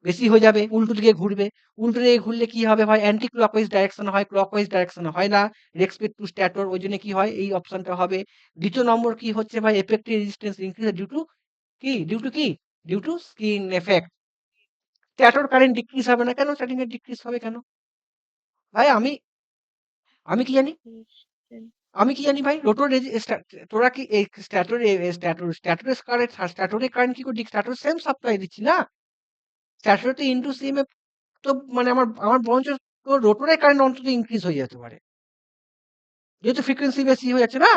বেশি হয়ে যাবে, উল্টো দিকে ঘুরবে। উল্টো দিকে ঘুরলে কি হবে ভাই? অ্যান্টি ক্লকওয়াইজ ডাইরেকশন হয়, ক্লকওয়াইজ ডাইরেকশন হয় না। রেসপেক্ট টু স্ট্যাটর, ওই জন্য কি হয়? এই অপশনটা হবে। দ্বিতীয় নম্বর কি হচ্ছে ভাই? Effective resistance increase due to কি? ডিউ টু কি? Due to skin effect. Stator current decrease হবে না কেন? স্ট্যাটিং এর ডিক্রিজ হবে কেন? ভাই আমি আমি কি জানি? আমি কি জানি ভাই? রোটর তোরা কি এই স্ট্যাটরের কারেন্ট কি করে? স্ট্যাটর সেম সাপ্লাই দিচ্ছি না? স্ট্যাটর তো ইনটু সিএম এ তো মানে আমার বরঞ্চ তোর রোটরের কারেন্ট অন্তত ইনক্রিজ হয়ে যেতে পারে। যেহেতু ফ্রিকোয়েন্সি বেশি হয়ে যাচ্ছে না?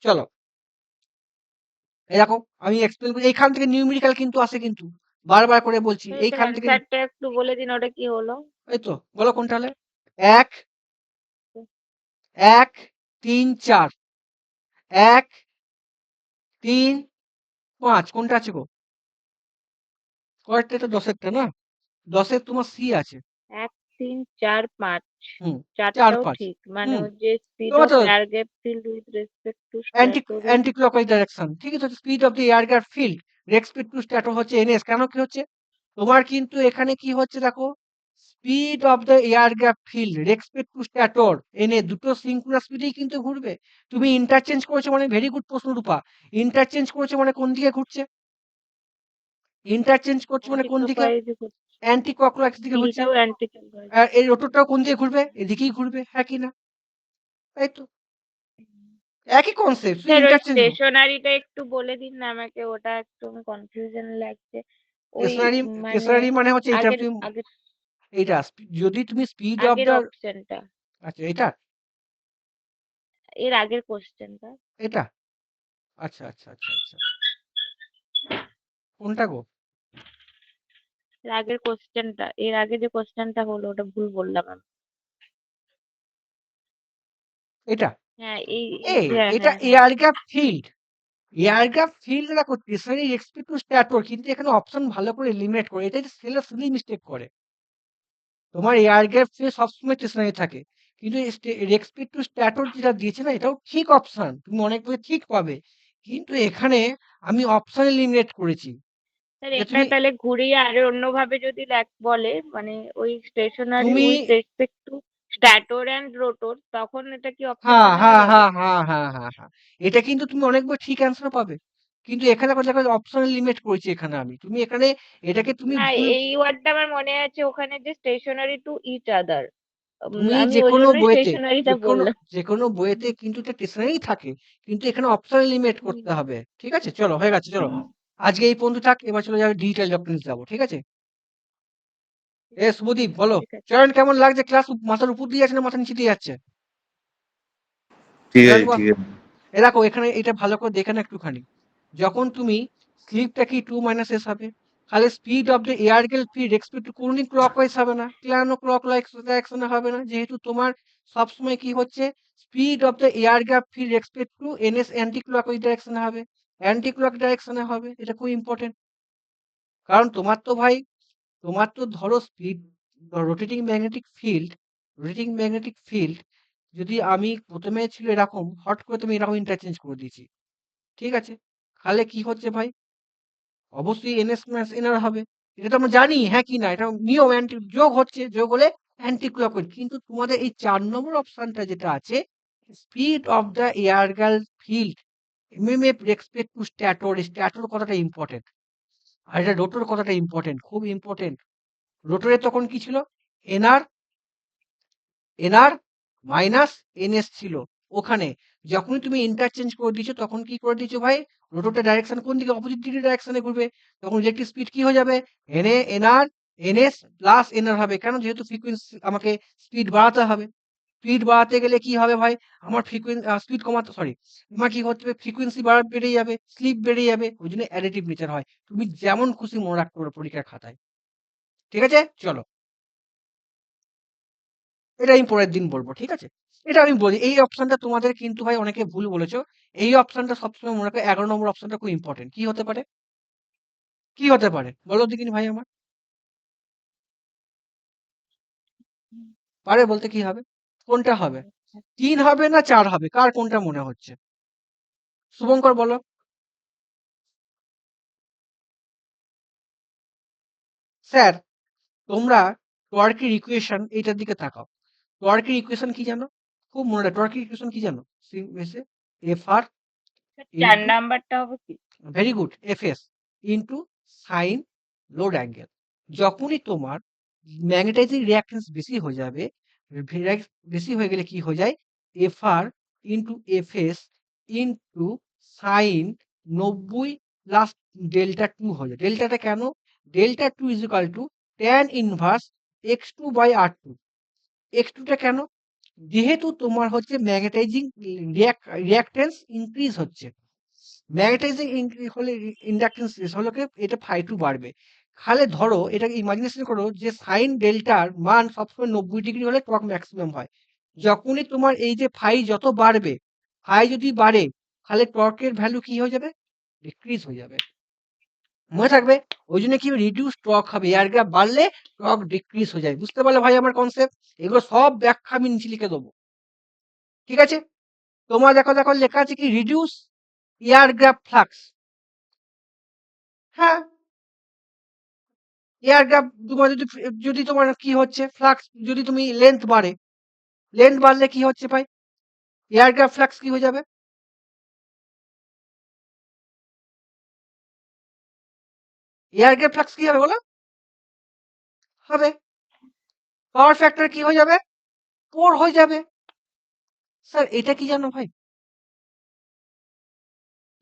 চলো, এই দেখো আমি এক্সপ্লেন করি। এইখান থেকে নিউমেরিক্যাল কিন্তু আসে কিন্তু। বারবার করে বলছি। এটা এইখান থেকে অ্যান্সারটা একটু বলে দিন, ওটা কি হলো? এই তো বলো কোনটা হলে? 1 1 3 4 1 3 5 কোনটা আছে গো? কয়েকটা? তো 10 না? 10 তোমার সি আছে। 1 3 4 5 হুম, 4 চারটাও 5 ঠিক, মানে হুম, ওই যে স্পিড তোমার অফ তো air gap field with respect to anti স্ট্যাটোরিক। Anti clockwise direction. ঠিকই তো। Speed of the air gap field respect to stator হচ্ছে ns। কেন কি হচ্ছে? তোমার কিন্তু এখানে কি হচ্ছে দেখো, speed of the air gap field respect to stator na দুটো সিঙ্ক্রোনাস স্পিডেই কিন্তু ঘুরবে। তুমি ইন্টারচেঞ্জ করেছো মানে, ভেরি গুড প্রশ্ন রূপা। ইন্টারচেঞ্জ করেছো মানে কোন দিকে ঘুরছে? ইন্টারচেঞ্জ করছে মানে অ্যান্টি কোন দিকে? ক্লকওয়াইজ অ্যান্টি ক্লকওয়াইজ দিকে ঘুরছে। ফিল্ডটাও অ্যান্টি ক্লকওয়াইজ। আর এই রোটরটাও কোন দিকে ঘুরবে? এদিকেই ঘুরবে। হ্যাঁ কি না? তাই তো। একই কনসেপ্ট, শুধু স্যার ওই ইন্টারচেঞ্জ। স্টেশনারিটা একটু বলে দিন না আমাকে, ওটা একটু কনফিউশন লাগছে। ওই মানে স্টেশনারি মানে হচ্ছে এটা আগের তুমি আগের এইটা যদি তুমি স্পিড অফ আগের দ্য অপশনটা, আচ্ছা এটা এর আগের কোশ্চেনটা। এটা আচ্ছা আচ্ছা আচ্ছা আচ্ছা কোনটা গো এর আগের কোশ্চেনটা, এর আগে যে কোশ্চেনটা হলো ওটা ভুল বললাম আমি। এটা হ্যাঁ হ্যাঁ এটা হ্যাঁ হ্যাঁ এয়ার গ্যাপ ফিল্ড দেখো স্টেশনারি রেসপেক্ট টু স্ট্যাটর কিন্তু এখানে অপশন ভালো করে এলিমিনেট করে এটা সেলার শুধুই মিস্টেক করে তোমার এয়ার গ্যাপ ফিল্ড সবসময় স্টেশনারি থাকে কিন্তু রেসপেক্ট টু স্ট্যাটর যেটা দিয়েছে না এটাও ঠিক অপশন তুমি অনেক বই ঠিক পাবে কিন্তু এখানে আমি অপশন এলিমিনেট করেছি স্যার যে এটা তুমি তাহলে ঘুরিয়ে আর অন্যভাবে যদি বলে মানে ওই স্টেশনারি তুমি with respect to stator and rotor, তখন এটা কি অপশনটা হ্যাঁ নেওয়া হ্যাঁ যাবে? হ্যাঁ হ্যাঁ হ্যাঁ হ্যাঁ হ্যাঁ এটা কিন্তু তুমি অনেক বই ঠিক অ্যান্সার পাবে কিন্তু এখানে দেখো অপশন লিমিট করেছি এখানে আমি তুমি এখানে এটাকে তুমি না, ভুল এই ওয়ার্ডটা আমার মনে আছে ওখানে যে স্টেশনারি টু ইচ আদার, তুমি আমি যে ওই কোনো জন্যই বইতে স্টেশনারিটা বললাম। যে কোনো বইতে কিন্তু এটা স্টেশনারি থাকে কিন্তু এখানে অপশন লিমিট করতে হবে ঠিক আছে চলো হয়ে গেছে চলো আজকে এই পর্যন্ত থাক এবার চলে যাবে ডিজিটাল ডকুমেন্টস যাবো ঠিক আছে শুভদীপ বলো ঠিক আছে। চয়ন কেমন লাগছে ক্লাস মাথার উপর দিয়ে যাচ্ছে না মাথা নিচে দিয়ে যাচ্ছে ঠিক চয়ন আছে বল ঠিক আছে এ দেখো এখানে এটা ভালো করে দেখে না একটুখানি যখন তুমি স্লিপটা কি 2 মাইনাস এস হবে তাহলে স্পিড অফ দ্য এয়ার গেল ফ্রি রেসপেক্ট টু কোনদিন ক্লকওয়াইজ হবে না কেন ক্লকওয়াইজ ডাইরেকশনে হবে না যেহেতু তোমার সবসময় কি হচ্ছে speed of the air gap free respect to NS anti clockwise ডাইরেকশনে হবে অ্যান্টি ক্লক ডাইরেকশনে হবে এটা খুব ইম্পর্টেন্ট কারণ তোমার তো ধরো স্পিড রোটেটিং ম্যাগনেটিক ফিল্ড যদি আমি প্রথমে ছিল এরকম হট করে তুমি এরকম ইন্টারচেঞ্জ করে দিয়েছি ঠিক আছে তাহলে কি হচ্ছে ভাই অবশ্যই এনএস মাইনাস এনআর হবে এটা তো আমরা জানি হ্যাঁ কি না এটা নিয়ম অ্যান্টি যোগ হচ্ছে যোগ হলে অ্যান্টি ক্লকওয়াইজ কিন্তু তোমাদের এই 4 নম্বর অপশনটা যেটা আছে speed of the air gap field MMF respect to stator কথাটা ইম্পর্টেন্ট আর এটা রোটর কথাটা ইম্পর্টেন্ট খুব ইম্পর্টেন্ট রোটরে তখন কি ছিল এনআর এনআর মাইনাস এনএস ছিল ওখানে যখনই তুমি ইন্টারচেঞ্জ করে দিয়েছো তখন কি করে দিয়েছো ভাই রোটরটা ডাইরেকশন কোন দিকে অপোজিট দিকে ডাইরেকশনে ঘুরবে তখন ইলেকট্রিক স্পিড কি হয়ে যাবে এনআর এনএস প্লাস এনআর হবে কেন যেহেতু ফ্রিকোয়েন্সি আমাকে স্পিড বাড়াতে হবে স্পিড বাড়াতে গেলে কি হবে ভাই আমার স্পিড কমাতে আমার কি হচ্ছে ফ্রিকোয়েন্সি বেড়ে যাবে স্লিপ বেড়ে যাবে ওই জন্য অ্যাডিটিভ নেচার হয় তুমি যেমন খুশি মনে রাখতে পারো পরীক্ষার খাতায় ঠিক আছে চলো এটা আমি পরের দিন বলবো ঠিক আছে এটা আমি বলি এই অপশনটা তোমাদের কিন্তু ভাই অনেকে ভুল বলেছো এই অপশনটা সবসময় মনে রাখো 11 নম্বর অপশনটা খুব ইম্পর্টেন্ট কি হতে পারে বলো দেখিনি ভাই আমার পারে বলতে কি হবে কোনটা হবে 3 হবে না 4 হবে কার কোনটা মনে হচ্ছে শুভঙ্কর বলো স্যার তোমরা টর্কের ইকুয়েশন এইটার দিকে তাকাও টর্কের ইকুয়েশন কি জানো খুব মনে রাখো টর্কের ইকুয়েশন কি জানো এফ আর 4 নাম্বারটা হবে কি? Very good FS into sign load angle যখনই তোমার ম্যাগনেটাইজিং রিঅ্যাকটেন্স বেশি হয়ে যাবে বেশি হয়ে গেলে কি হয়ে যায় F R into FS into sine 90 plus delta 2 হয়ে যায় ডেল্টাটা কেন delta 2 is equal to tan inverse X two by R two X টুটা কেন যেহেতু তোমার হচ্ছে ম্যাগনেটাইজিং রিঅ্যাকটেন্স ইনক্রিজ হচ্ছে ম্যাগনেটাইজিং হলে ইন্ডাকটেন্স হলে এটা φ2 বাড়বে তাহলে ধরো এটাকে ইমাজিনেশন করো যে সাইন ডেল্টার মান সবসময় 90 ডিগ্রি হলে টর্ক ম্যাক্সিমাম হয় যখনই তোমার এই যে ফাই যত বাড়বে ফাই যদি বাড়ে তাহলে টর্কের ভ্যালু কি হয়ে যাবে ডিক্রিজ হয়ে যাবে মনে থাকবে ওই জন্য কি রিডিউস টর্ক হবে এয়ার গ্যাপ বাড়লে টর্ক ডিক্রিজ হয়ে যায় বুঝতে পারলে ভাই আমার কনসেপ্ট এগুলো সব ব্যাখ্যা আমি নিচে লিখে দেবো ঠিক আছে তোমার দেখো লেখা আছে কি রিডিউস এয়ার গ্যাপ ফ্লাক্স হ্যাঁ এয়ার গ্যাপ তোমার যদি তোমার কি হচ্ছে ফ্লাক্স যদি তুমি লেন্থ বাড়লে কি হচ্ছে ভাই এয়ার গ্যাপ ফ্লাক্স কি হয়ে যাবে এয়ার গ্যাপ ফ্লাক্স কি হবে বলো হবে পাওয়ার ফ্যাক্টর কি হয়ে যাবে 4 হয়ে যাবে স্যার এটা কি জানো ভাই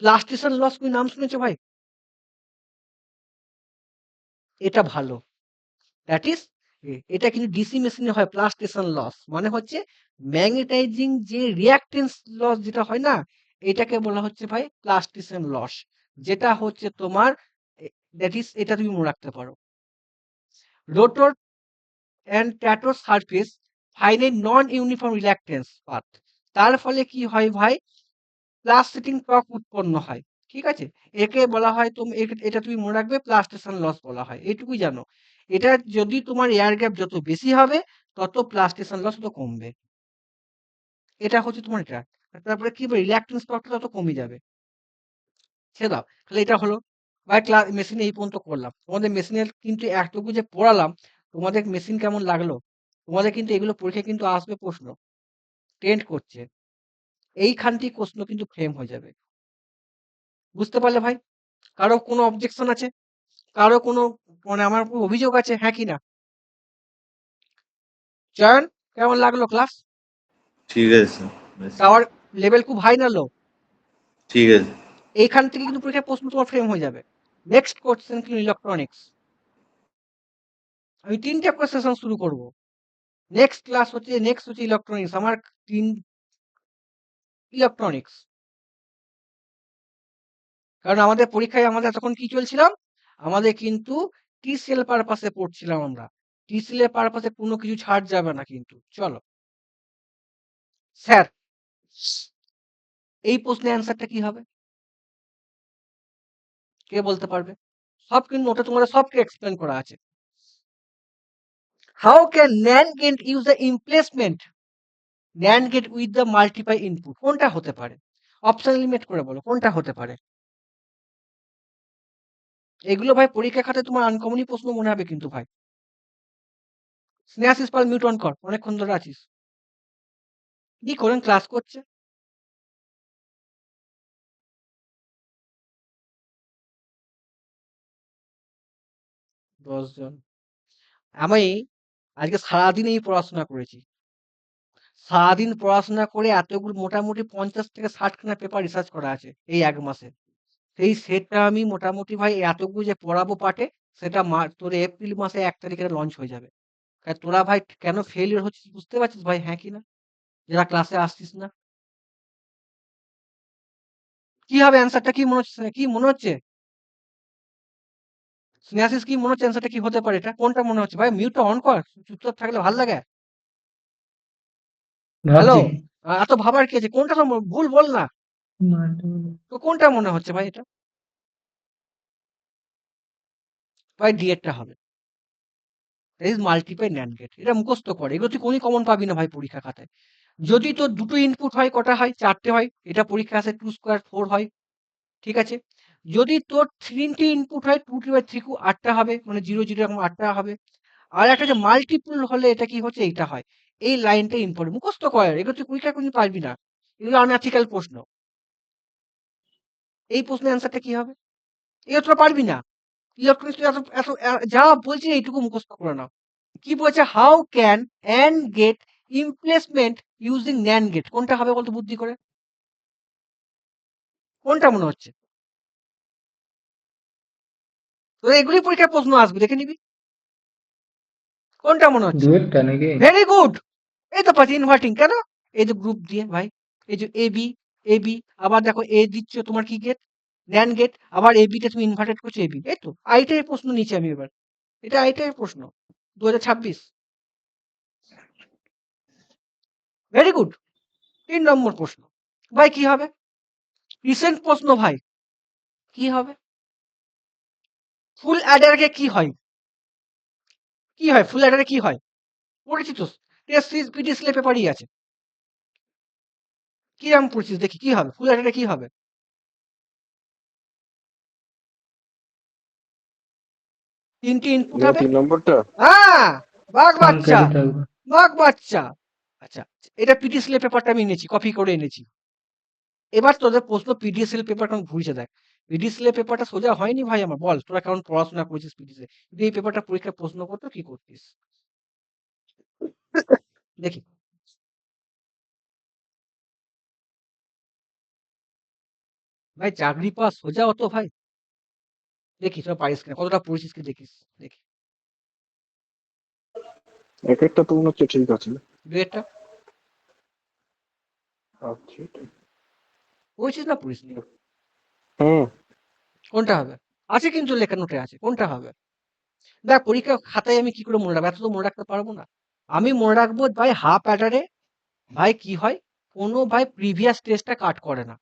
লাস্টেশন লস তুমি নাম শুনেছো ভাই এটা ভালো। দ্যাট ইজ এটা কিন্তু ডিসি মেশিনে হয় প্লাস স্টেশন লস, মানে হচ্ছে ম্যাগনেটাইজিং যে রিঅ্যাক্টেন্স লস যেটা হয় না, এটাকে বলা হচ্ছে ভাই প্লাস স্টেশন লস, যেটা হচ্ছে তোমার দ্যাট ইজ এটা তুমি মনে রাখতে পারো। রোটর অ্যান্ড ট্যাটোর সারফেস ফাইন a non uniform reluctance path, তার ফলে কি হয় ভাই, প্লাস সেটিং টর্ক উৎপন্ন হয়। ঠিক আছে, একে বলা হয় তুমি এটা তুমি মনে রাখবে প্লাস স্টেশন লস বলা হয়, এইটুকুই জানো। এটা যদি তোমার এয়ার গ্যাপ যত বেশি হবে তত প্লাস স্টেশন লস তত কমবে। এটা হচ্ছে তোমার এটা। তারপরে কি রিল্যাক্টেন্স টর্কটা তত কমে যাবে। ছেড়ে দাও, তাহলে এটা হলো ভাই ক্লাস মেশিনে এই পর্যন্ত করলাম। তোমাদের মেশিনের কিন্তু এতটুকু যে পড়ালাম, তোমাদের মেশিন কেমন লাগলো? তোমাদের কিন্তু এগুলো পরীক্ষায় কিন্তু আসবে প্রশ্ন, টেন্ড করছে, এইখান থেকে প্রশ্ন কিন্তু ফ্রেম হয়ে যাবে। বুঝতে পারলে ভাই? কারো কোনো অবজেকশন আছে? কারো কোনো মানে আমার উপর অভিযোগ আছে, হ্যাঁ কি না? চয়ন, কেমন লাগলো ক্লাস? ঠিক আছে স্যার, বেশ। টাওয়ার লেভেল খুব হাই না লো? ঠিক আছে। এইখান থেকে কিন্তু পরীক্ষায় প্রশ্ন তোমার ফ্রেম হয়ে যাবে। নেক্সট কোশ্চেন কিন্তু ইলেকট্রনিক্স। আমি 3টে করে সেশন শুরু করব। নেক্সট হচ্ছে ইলেকট্রনিক্স। আমার 3 ইলেকট্রনিক্স। কারণ আমাদের পরীক্ষায় আমাদের এতক্ষণ কি চলছিলাম? আমাদের কিন্তু টিসিএল পারপাসে পড়ছিলাম আমরা। টিসিএল এর পারপাসে কোনো কিছু ছাড় যাবে না কিন্তু। চলো। স্যার, এই প্রশ্নের অ্যান্সারটা কি হবে? কে বলতে পারবে? সব কিন্তু নোটে তোমাদের সবকে এক্সপ্লেন করা আছে। How can NAND gate use the emplacement NAND gate with the multiply input? কোনটা হতে পারে? অপশন লিমিট করে বলো কোনটা হতে পারে? এগুলো ভাই পরীক্ষা খাতে তোমার আনকমনই প্রশ্ন মনে হবে কিন্তু ভাই। স্নেহাশিস পাল মিউট অন কর, অনেকক্ষণ ধরে আছিস। কি করেন ক্লাস করছে? দশজন। আমি আজকে সারাদিন এই পড়াশোনা করেছি। সারাদিন পড়াশোনা করে এতগুলো মোটামুটি 50 থেকে 60 খানা পেপার রিসার্চ করা আছে এই 1 মাসে। সেই সেটটা আমি মোটামুটি ভাই এতগুলো যে পড়াবো পাঠে, সেটা তোর এপ্রিল মাসে 1 তারিখে লঞ্চ হয়ে যাবে। তোরা ভাই কেন ফেলিওর হচ্ছিস বুঝতে পারছিস ভাই, হ্যাঁ কি না? যারা ক্লাসে আসছিস না, কি হবে অ্যান্সারটা? কি মনে হচ্ছে? কি মনে হচ্ছে? স্নেহাশিস কি মনে হচ্ছে অ্যান্সারটা কি হতে পারে? এটা কোনটা মনে হচ্ছে ভাই? মিউটটা অন কর, চুপচাপ থাকলে ভাল লাগে। হ্যালো, ভাবছি এত ভাবার কি আছে? কোনটা ভুল বল না। তো কোনটা মনে হচ্ছে ভাই এটা? ভাই ডি এরটা হবে। Is multiply NAND gate. এটা মুখস্থ করে, এগুলো তুই কোনই কমন পাবি না ভাই পরীক্ষা খাতায়। যদি তোর দুটো ইনপুট হয়, কটা হয়? 4টে হয়। এটা পরীক্ষা আসে 2 স্কয়ার 4 হয়। ঠিক আছে? যদি তোর 3টে ইনপুট হয় 2/3 8টা হবে, মানে 0 0 এরকম 8টা হবে। আর একটা যে মাল্টিপল হলে এটা কি হচ্ছে? এইটা হয়। এই লাইনটা ইম্পর্টেন্ট, মুখস্থ কর, এগুলো তুই পরীক্ষায় কোনদিন পারবি না। এগুলো আনএথিক্যাল প্রশ্ন। এই প্রশ্নের অ্যান্সারটা কি হবে? এগুলো তোরা পারবি না। ইলেকট্রনিক্স এত এত যা বলছি এইটুকু মুখস্থ করে নাও। কি বলছে? How can AND gate implementation using NAND gate? কোনটা হবে বলতো বুদ্ধি করে? কোনটা মনে হচ্ছে? তো এগুলি পরীক্ষার প্রশ্ন আসবে, দেখে নিবি। কোনটা মনে হচ্ছে? ডুয়েটটা নাকি? Very good. এই তো পাচ্ছি ইনভার্টিং। কেন? এই যে গ্রুপ দিয়ে ভাই, এই যে এবি, আবার দেখো এ দিচ্ছ তোমার কি গেট? NAND gate. আবার এবি তে তুমি ইনভার্টেড করছো এবি। এই তো আইটাই প্রশ্ন নিচ্ছি আমি এবার। এটা আইটাই প্রশ্ন 2026। Very good. 3 নম্বর প্রশ্ন। ভাই কি হবে? রিসেন্ট প্রশ্ন ভাই। কি হবে? ফুল অ্যাডারকে কি হয়? কি হয়? ফুল অ্যাডারে কি হয়? পড়েছি তো। টেস্ট সিরিজ পিটি স্লে পেপারই আছে। কি আমি পড়ছিস দেখি কি হবে? ফুল অ্যাডারে কি হবে? 3টে ইনপুট হবে। 3 নম্বরটা হ্যাঁ, বাঘ বাচ্চা, সংখ্যারই থাকবে। বাঘ বাচ্চা। আচ্ছা, এটা পিটি স্লে পেপারটা আমি এনেছি, কপি করে এনেছি। এবার তোদের প্রশ্ন পিডিএসএল পেপারটা ঘুরিয়েছে দেখ। পিডিএসএল পেপারটা সোজা হয়নি ভাই আমার, বল তোরা কেমন পড়াশোনা করেছিস পিডিএসএল? যদি এই পেপারটা পরীক্ষায় প্রশ্ন করতো কি করতিস? দেখি। ভাই চাকরি পাওয়া সোজা অত ভাই? দেখি তোরা পারিস কিনা, কতটা পড়েছিস কি দেখিস, দেখি এক একটা তো মনে হচ্ছে ঠিক আছে। দুয়েরটা আচ্ছা, পড়েছিস না পড়িসনি, হুম কোনটা হবে? আছে কিন্তু লেখা নোটে আছে, কোনটা হবে? দেখ পরীক্ষা খাতায় আমি কি করে মনে রাখবো, এত তো মনে রাখতে পারবো না। আমি মনে রাখবো ভাই হাফ অ্যাডারে ভাই কি হয়, কোনো ভাই প্রিভিয়াস টেস্টটা কাট করে না।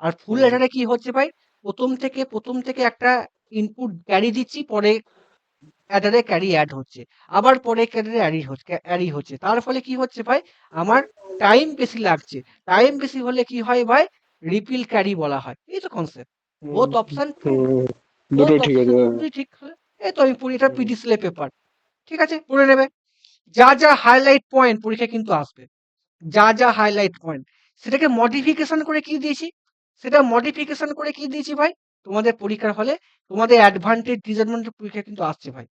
আর ফুল হুম অ্যাডারে কি হচ্ছে ভাই, প্রথম থেকে একটা ইনপুট ক্যারি দিচ্ছি, পরে অ্যাডারে ক্যারি অ্যাড হচ্ছে, আবার পরে ক্যাডারে অ্যারি হচ্ছে, তার ফলে কি হচ্ছে ভাই, আমার টাইম বেশি লাগছে। টাইম বেশি হলে কি হয় ভাই, রিপিল ক্যারি বলা হয়। এই তো কনসেপ্ট। বোথ অপশন ট্রু, হুম, বোথ দুটোই ঠিক অপশন আছে। ট্রুলি ঠিক হলে, এই তো আমি পড়ি, এটা পিডি সিলে পেপার, ঠিক আছে পড়ে নেবে। যা যা হাইলাইট পয়েন্ট পরীক্ষা কিন্তু আসবে, যা যা হাইলাইট পয়েন্ট, সেটাকে মডিফিকেশন করে কি দিয়েছি, সেটা মডিফিকেশন করে কি দিয়েছি ভাই, তোমাদের পরীক্ষার হলে তোমাদের অ্যাডভান্টেজ ডিসঅ্যাডভান্টেজ পরীক্ষা কিন্তু আসছে ভাই,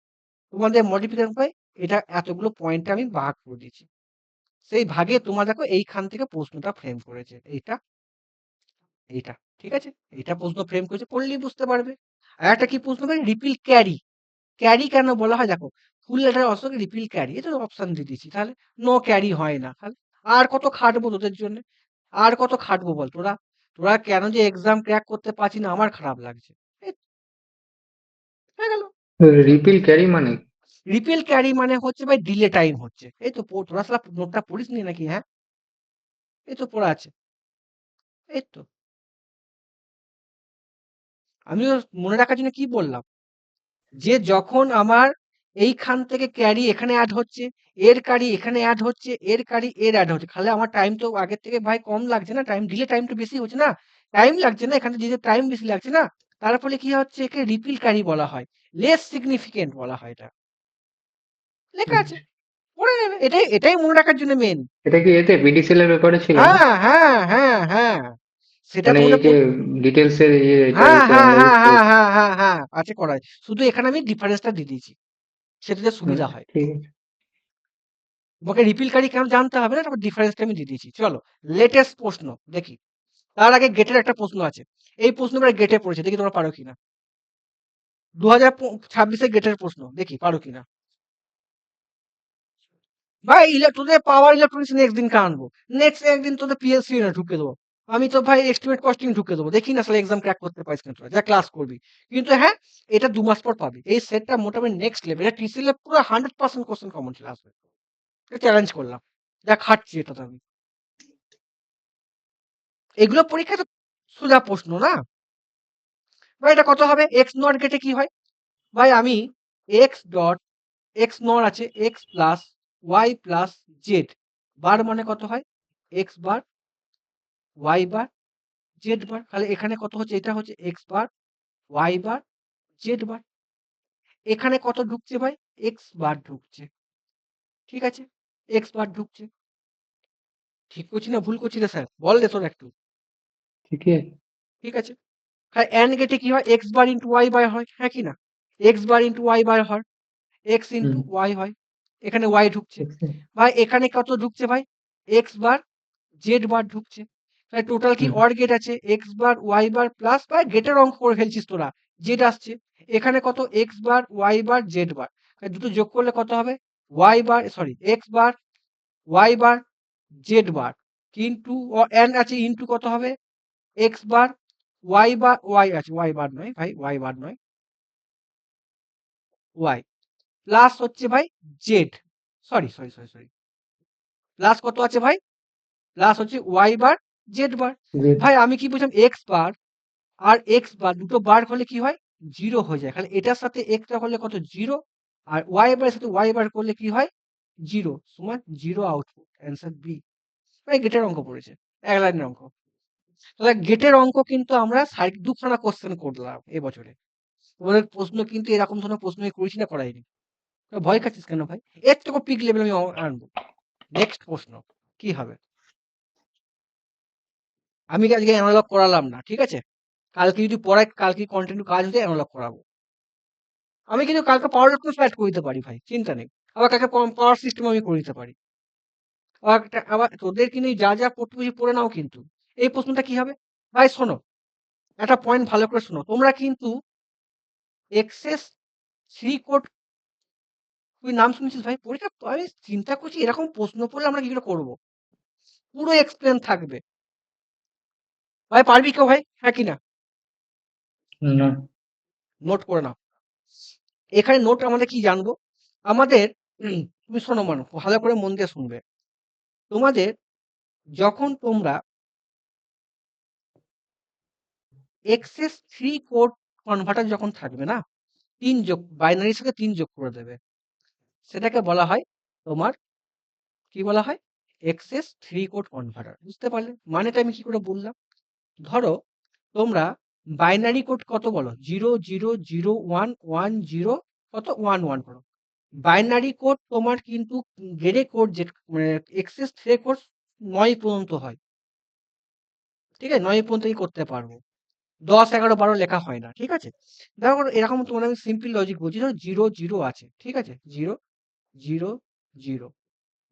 তোমাদের মডিফিকেশন ভাই, এটা এতগুলো পয়েন্টে আমি ভাগ করে দিয়েছি। সেই ভাগে তোমার দেখো এইখান থেকে প্রশ্নটা ফ্রেম করেছে, এইটা এইটা ঠিক আছে, এইটা প্রশ্ন ফ্রেম করেছে, পড়লেই বুঝতে পারবে। আর একটা কি প্রশ্ন ভাই, রিপিল ক্যারি, ক্যারি কেন বলা হয় দেখো, ফুল লেটার অসক রিপিল ক্যারি, এটা তো অপশন দিয়ে দিয়েছি, তাহলে নো ক্যারি হয় না, তাহলে আর কত খাটবো তোদের জন্য, আর কত খাটবো বল, তোরা তোরা কেন যে এক্সাম ক্র্যাক করতে পারছি না, আমার খারাপ লাগছে। এই হয়ে গেল। রিপিল ক্যারি মানে রিপিল ক্যারি মানে হচ্ছে ভাই ডিলে টাইম হচ্ছে, এই তো তোরা সালা নোটটা পড়িস নি নাকি, হ্যাঁ এই তো পড়া আছে, এই তো আমিও মনে রাখার জন্য কি বললাম, যে যখন আমার এইখান থেকে ক্যারি এখানে অ্যাড হচ্ছে, এর ক্যারি এখানে অ্যাড হচ্ছে, এর ক্যারি এর অ্যাড হচ্ছে, তাহলে আমার টাইম তো আগের থেকে ভাই কম লাগছে না, টাইম ডিলে টাইম তো বেশি হচ্ছে না, টাইম লাগছে না এখানে, যে টাইম বেশি লাগছে না, তার ফলে কি হচ্ছে, একে রিপিল ক্যারি বলা হয়, লেস সিগনিফিকেন্ট বলা হয়, এটা লেখা আছে, পড়ে নেবে, এটাই এটাই মনে রাখার জন্য মেন। এটা কি এতে বিডিসিএল এর ব্যাপারে ছিল না? হ্যাঁ হ্যাঁ হ্যাঁ হ্যাঁ, সেটা মানে এই তোমাদের যে ডিটেলস এর এটা হ্যাঁ এতে হ্যাঁ হ্যাঁ অ্যানালাইসিস হ্যাঁ করেছে। হ্যাঁ হ্যাঁ হ্যাঁ আছে করায়, শুধু এখানে আমি ডিফারেন্সটা দিয়ে দিয়েছি, সেটাতে সুবিধা আচ্ছা হয়। ঠিক আছে। তোমাকে রিপিলকারী কেন জানতে হবে না, তারপর ডিফারেন্সটা আমি দিয়ে দিয়েছি। চলো লেটেস্ট প্রশ্ন দেখি, তার আগে গেটের একটা প্রশ্ন আছে, এই প্রশ্ন এবার গেটে পড়েছে, দেখি তোমরা পারো কিনা, 2026 গেটের প্রশ্ন, দেখি পারো কিনা। ভাই তোদের পাওয়ার ইলেকট্রনিক্স নেক্সট দিন আনবো, নেক্সট একদিন তোদের পিএলসি না ঢুকে দেবো, আমি তো ভাই এস্টিমেট কস্টিং ঢুকে দেবো, দেখি না আসলে এক্সাম ক্র্যাক করতে পারিস না তোরা, যা ক্লাস করবি। কিন্তু হ্যাঁ, এটা 2 মাস পর পাবি, এই সেটটা মোটামুটি নেক্সট লেভেল, এটা টিসিএল পুরো 100% কোশ্চেন কমন চলে আসবে, চ্যালেঞ্জ করলাম, যা খাচ্ছি এটা তো আমি। এগুলো পরীক্ষা তো সোজা প্রশ্ন না ভাই, এটা কত হবে, এক্স নট গেটে কি হয় ভাই, আমি এক্স ডট এক্স নট আছে X plus Y plus Z bar মানে কত হয়, X bar Y bar Z bar, তাহলে এখানে কত হচ্ছে, এটা হচ্ছে X bar Y bar Z bar, এখানে কত ঢুকছে ভাই, এক্স বার ঢুকছে, ঠিক আছে এক্স বার ঢুকছে, ঠিক করছি না ভুল করছি রে স্যার, বল রে তোর একটু, ঠিকই আছে। ঠিক আছে। হ্যাঁ এন্ড গেটে কি হয়, এক্স বার ইন্টু ওয়াই বার হয়, হ্যাঁ কি না, x bar into y bar হয়, এক্স ইন্টু হুম ওয়াই হয়, এখানে ওয়াই ঢুকছে, ঠিক আছে। ভাই এখানে কত ঢুকছে ভাই, এক্স বার জেড বার ঢুকছে, তাহলে টোটাল কি হুম অর গেট আছে, এক্স বার ওয়াই বার প্লাস বা গেটের অঙ্ক করে ফেলছিস তোরা, জেড আসছে, এখানে কত x bar Y bar Z bar, তাহলে দুটো যোগ করলে কত হবে, y bar sorry x bar Y bar Z বার, কিন্তু এন আছে ইন্টু কত হবে, এক্স বার ওয়াই বার ওয়াই আছে, ওয়াই বার নয় ভাই, ওয়াই বার নয়, ওয়াই প্লাস হচ্ছে ভাই Z, sorry sorry sorry sorry, plus কত আছে ভাই, প্লাস হচ্ছে ওয়াই বার জেড বার। জেড ভাই আমি কি বলছিলাম, এক্স বার আর এক্স বার দুটো বার হলে কি হয়, জিরো হয়ে যায়, তাহলে এটার সাথে একটা হলে কত জিরো, আর ওয়াই বারের সাথে ওয়াই বার করলে কি হয়, জিরো সমান জিরো আউটপুট, অ্যান্সার বি। ভাই গেটের অঙ্ক পড়েছে, এক লাইনের অঙ্ক, তাহলে গেটের অঙ্ক কিন্তু আমরা দুখানা কোশ্চেন করলাম এবছরে, তোমাদের প্রশ্ন কিন্তু এরকম ধরনের প্রশ্ন আমি করেছি না করাইনি, ভয় খাচ্ছিস কেন ভাই, এর থেকে পিক লেভেল আমি আনবো। নেক্সট প্রশ্ন কি হবে, আমি আজকে অ্যানালগ করালাম না, ঠিক আছে, কালকে যদি পড়ায়, কালকে কন্টিনিউ কাজ হতে অ্যানালগ করাবো, আমি কিন্তু কালকে পাওয়ার ইলেকট্রনিক্স অ্যাড করে দিতে পারি ভাই, চিন্তা নেই, আবার কালকে পাওয়ার সিস্টেম আমি করে দিতে পারি, আবার তোদের কিন্তু যা যা পড়তে বসে পড়ে নাও কিন্তু। এই প্রশ্নটা কি হবে ভাই, শোনো একটা পয়েন্ট ভালো করে শোনো, তোমরা কিন্তু এক্সেস 3 কোড তুই নাম শুনেছিস ভাই পরীক্ষা আমি চিন্তা করছি এরকম প্রশ্ন পড়লে আমরা কি করে করবো পুরো এক্সপ্লেন থাকবে ভাই পারবি কেউ ভাই হ্যাঁ কি না না নোট করে নাও এখানে নোট আমাদের কি জানবো আমাদের তুমি শোনো মানো ভালো করে মন দিয়ে শুনবে তোমাদের যখন তোমরা এক্সেস 3 কোড কনভার্টার যখন থাকবে না 3 যোগ বাইনারির সাথে 3 যোগ করে দেবে সেটাকে বলা হয় তোমার কি বলা হয় এক্সেস 3 কোড কনভার্টার বুঝতে পারলে মানেটা আমি কি করে বললাম ধরো তোমরা বাইনারি কোড কত বলো 0001110 কত 11 করো বাইনারি কোড তোমার কিন্তু গ্রে কোড যে মানে এক্সেস 3 কোড 9 পর্যন্ত হয় ঠিক আছে 9 পর্যন্তই করতে পারবো 10 11 12 লেখা হয় না ঠিক আছে দেখো এরকম তোমার আমি সিম্পল লজিক বলছি ধরো 0 আছে ঠিক আছে 0 0 0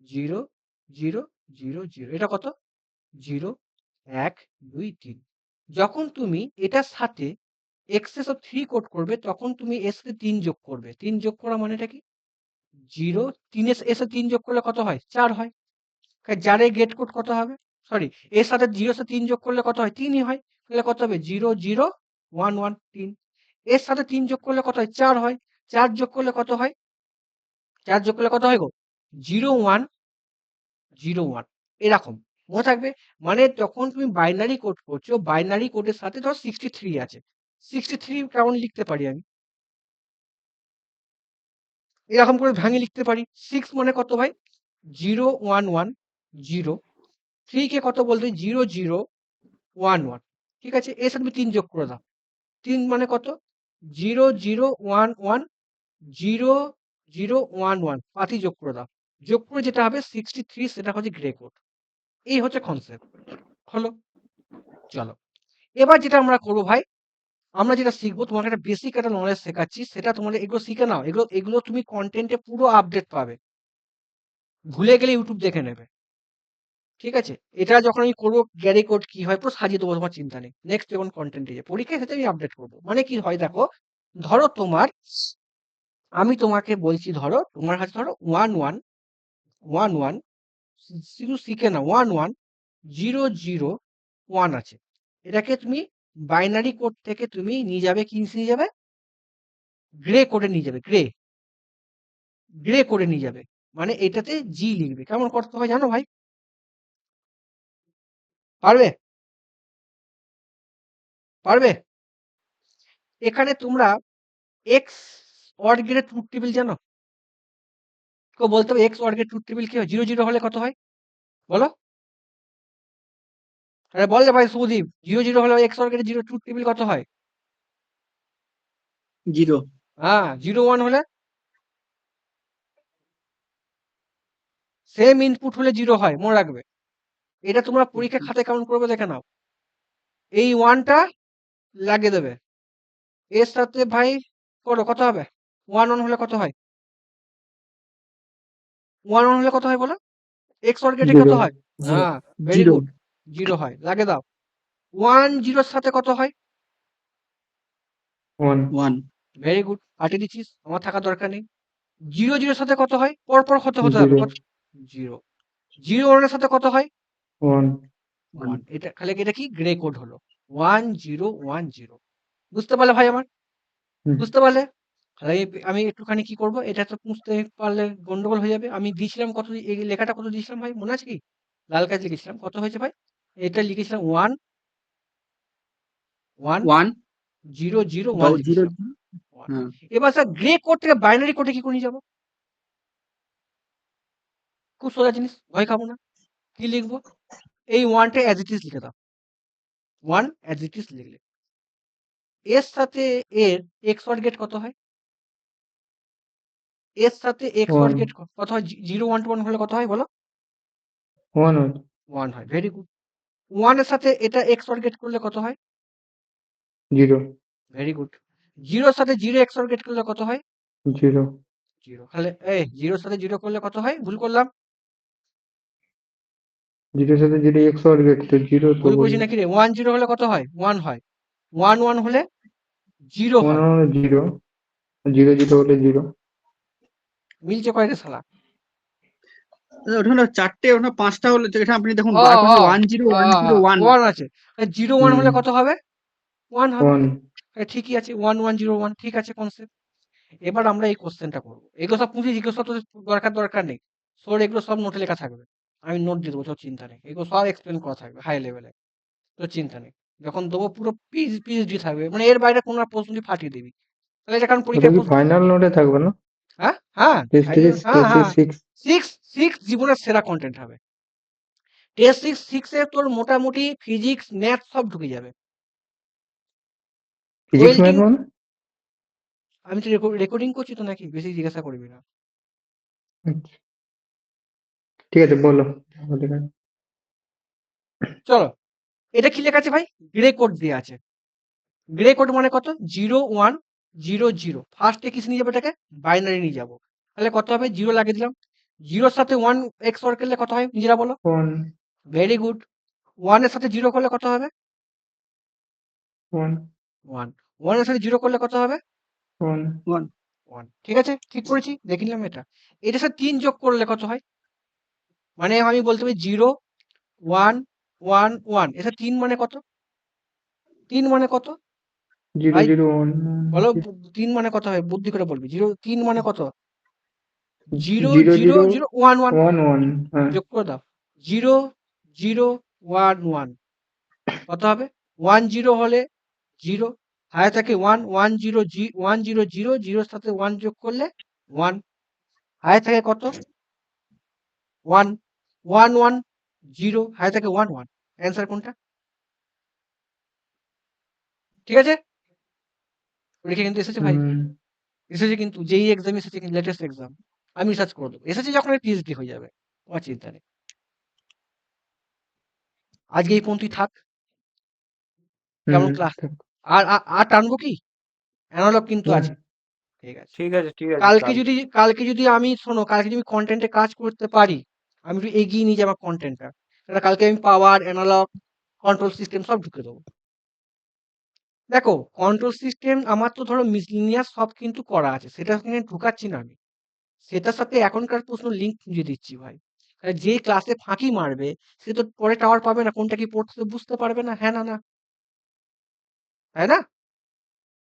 0 0 0 0 এটা কত 0 1 2 3 যখন তুমি এটার সাথে এক্সেস অফ 3 কোড করবে তখন তুমি এর সাথে 3 যোগ করবে 3 যোগ করা মানেটা কি 0 3 এর সাথে 3 যোগ করলে কত হয় 4 হয় যারে গেট কোড কত হবে সরি এর সাথে 0 সাথে 3 যোগ করলে কত হয় 3ই হয় তাহলে কত হবে 0 0 1 1 3 এর সাথে 3 যোগ করলে কত হয় 4 হয় 4 যোগ করলে কত হয় 4 যোগ করলে কত হয় গো 0 1 0 1 এরকম মনে থাকবে মানে যখন তুমি বাইনারি কোড করছো বাইনারি কোডের সাথে ধর 63 আছে 63 কেমন লিখতে পারি আমি এরকম করে ভাঙে লিখতে পারি 6 মানে কত ভাই 0 1 1 0 3 কে কত বলতে 0 0 1 1 ঠিক আছে এর সাথে তুমি 3 যোগ করে দাও 3 মানে কত 0 0 1 1 0 0 1 1 পাতি যোগ করে দাও যোগ করে যেটা হবে 63 সেটা হচ্ছে গ্রে কোড এই হচ্ছে কনসেপ্ট হলো চলো এবার যেটা আমরা করবো ভাই আমরা যেটা শিখবো তোমাকে একটা বেসিক একটা নলেজ শেখাচ্ছি সেটা তোমাদের এগুলো শিখে নাও এগুলো এগুলো তুমি কন্টেন্টে পুরো আপডেট পাবে ভুলে গেলে ইউটিউব দেখে নেবে ঠিক আছে এটা যখন আমি করবো গ্যারি কোড কি হয় পুরো সাজিয়ে দেবো তোমার চিন্তা নেই নেক্সট যখন কন্টেন্টে যাই পরীক্ষায় সেটা আমি আপডেট করবো মানে কি হয় দেখো ধরো তোমার আমি তোমাকে বলছি ধরো তোমার কাছে ধরো 1 1 1 1 শুধু শিখে না 1 1 0 0 1 আছে এটাকে তুমি বাইনারি কোড থেকে তুমি নিয়ে যাবে কি নিয়ে যাবে গ্রে কোডে নিয়ে যাবে গ্রে কোডে নিয়ে যাবে মানে এটাতে জি লিখবে কেমন করতে হয় জানো ভাই পারবে পারবে এখানে তোমরা x odd grade truth table জানো কেউ বলতে হবে x odd grade truth table কি হয় 0 0 হলে কত হয় বলো আরে বল ভাই সুদীপ 0 0 হলে x odd grade 0 truth table কত হয় 0 হ্যাঁ 0 1 হলে সেম ইনপুট হলে 0 হয় মনে রাখবে এটা তোমরা পরীক্ষা খাতায় কেমন করবে দেখে নাও এই 1টা লাগিয়ে দেবে এর সাথে ভাই করো কত হবে 1 1 হলে কত হয় 1 1 হলে কত হয় বলো এক্স অর গেটে কত 0 হয় 0 হ্যাঁ ভেরি 0 গুড 0 হয় লাগিয়ে দাও 1 0 এর সাথে কত হয় 1 1 ভেরি গুড কাটিয়ে দিচ্ছিস আমার থাকা দরকার নেই 0 0 এর সাথে কত হয় পরপর হতে হতে হবে 0 কত 0 0 1 এর সাথে কত হয় 1 1 এটা খালি এটা কি গ্রে কোড হলো 1 0 1 0 বুঝতে পারলে ভাই আমার হুম। বুঝতে পারলে তাহলে আমি একটুখানি কি করব এটা তো বুঝতে পারলে গন্ডগোল হয়ে যাবে আমি দিয়েছিলাম কত এই লেখাটা কত দিয়েছিলাম ভাই মনে আছে কি লাল কাজ লিখেছিলাম কত হয়েছে ভাই এটা লিখেছিলাম 1 1 1 0 0 1 0 লিখেছিলাম হ্যাঁ এবার স্যার গ্রে কোড থেকে বাইনারি কোডে কি করে নিয়ে যাবো খুব সোজা জিনিস ভয় খাবো না কি লিখবো এই 1টা অ্যাজ ইট ইজ লিখে দাও 1 অ্যাজ ইট ইজ লিখলে এর সাথে এর এক্স অর গেট কত হয় এর সাথে এক্স অর 1 গেট কত হয় 0 1 1 হলে কত হয় বলো 1 1 হয় ভেরি গুড 1 এর সাথে এটা এক্স অর গেট করলে কত হয় 0 ভেরি গুড 0 এর সাথে 0 এক্স অর গেট করলে কত হয় 0 0 তাহলে এই 0 এর সাথে 0 করলে কত হয় ভুল করলাম 0 এর সাথে 0 x OR গেট তো 0 তো ভুল করছি বললি নাকি রে 1 0 হলে কত হয় 1 হয় 1 1 হলে 0 হয় 1 0 জিরো জিরো হলে জিরো। মিলছে কয়টা শালা? ওটা হলো 4টে, ওটা 5টা হলে তো এটা আপনি দেখুন ও বার করলে ও 1 0 1 0 1 ওয়ান আছে, 0 1 হলে হুম কত হবে? 1 হবে। 1 ঠিকই আছে, 1 1 0 1 ঠিক আছে কনসেপ্ট। এবার আমরা এই কোশ্চেনটা করবো। এগুলো সব পুঁজি, এগুলো সব তো দরকার নেই। সর এগুলো সব নোটে লেখা থাকবে। আমি নোট দিয়ে দেবো, তোর চিন্তা নেই। এগুলো সব এক্সপ্লেন করা থাকবে হাই লেভেলে, তোর চিন্তা নেই। যখন দেবো পুরো পিএইচডি থাকবে, মানে এর বাইরে কোনো প্রশ্ন তুই ফাটিয়ে দিবি। তাহলে এটা কারণ ওটা পরীক্ষায় কি প্রশ্ন। ফাইনাল নোটে থাকবে না? হ্যাঁ হ্যাঁ টেস্ট ফাইনাল, হ্যাঁ হ্যাঁ। 6 সিক্স সিক্স জীবনের সেরা কন্টেন্ট হবে। টেস্ট সিক্সে তোর মোটামুটি ফিজিক্স ম্যাথ সব ঢুকে যাবে। ফিজিক্স ওয়েলডিং, ম্যাথ মানে? আমি তো রেকর্ডিং করছি তো, নাকি বেশি জিজ্ঞাসা করবি না। আচ্ছা, ঠিক আছে বলো। ঠিক আছে। চলো, এটা কি লেখা আছে ভাই? গ্রে কোড দেওয়া আছে। গ্রে কোড মানে কত? 0 1 0 0। ফার্স্টে কিস নিয়ে যাবো, এটাকে বাইনারি নিয়ে যাবো। তাহলে কত হবে? 0 লাগিয়ে দিলাম। 0 এর সাথে 1 XOR করলে কত হয় নিজেরা বলো? 1 ভেরি গুড। 1 এর সাথে 0 করলে কত হবে? 1 1। 1 এর সাথে 0 করলে কত হবে? 1 1 1। ঠিক আছে, ঠিক করেছি, দেখে নিলাম এটা। এটার সাথে 3 যোগ করলে কত হয়? মানে আমি বলতে পারি 0 1 1 1। এর সাথে 3 মানে কত? 3 মানে কত 0 ভাই? 0 1 বলো 3 মানে কত হয়? বুদ্ধি করে বলবি। 3 মানে কত? 0 0 0 0 0 1 1। 1 1। হ্যাঁ যোগ করে দাও। 0 0 1 1 কত হবে? 1 0 হলে 0, হাতে থাকে 1 1 0 1 0 0 0 এর সাথে 1 যোগ করলে 1, হাতে থাকে কত? 1 1 1 0, হাতে থাকে 1 1। অ্যান্সার কোনটা? ঠিক আছে, পরীক্ষা কিন্তু এসেছে ভাই, হুম এসেছে কিন্তু, যেই এক্সাম এসেছে, কিন্তু লেটেস্ট এক্সাম। আমি রিসার্চ করে দেবো, এসেছে যখন পিএইচডি হয়ে যাবে, আমার চিন্তা নেই। আজকে এই পর্যন্তই থাক। কেমন ক্লাস? ঠিক আর টানবো কি? অ্যানালগ কিন্তু না আছে। ঠিক আছে। ঠিক আছে, ঠিক আছে, কালকে যদি আমি, শোনো, কালকে যদি কন্টেন্টে কাজ করতে পারি, আমি একটু এগিয়ে নিয়ে যাবো কন্টেন্টটা, তাহলে কালকে আমি পাওয়ার, অ্যানালগ, কন্ট্রোল সিস্টেম সব ঢুকে দেবো। দেখো, কন্ট্রোল সিস্টেম আমার তো ধরো মিসলিনিয়াস সব কিন্তু করা আছে, সেটা এখানে ঢুকাচ্ছি না আমি। সেটার সাথে এখনকার প্রশ্ন লিঙ্ক খুঁজে দিচ্ছি ভাই। যে ক্লাসে ফাঁকি মারবে, সে তো পরে টাওয়ার পাবে না, কোনটা কি পড়তে বুঝতে পারবে না, হ্যাঁ না না, তাই না?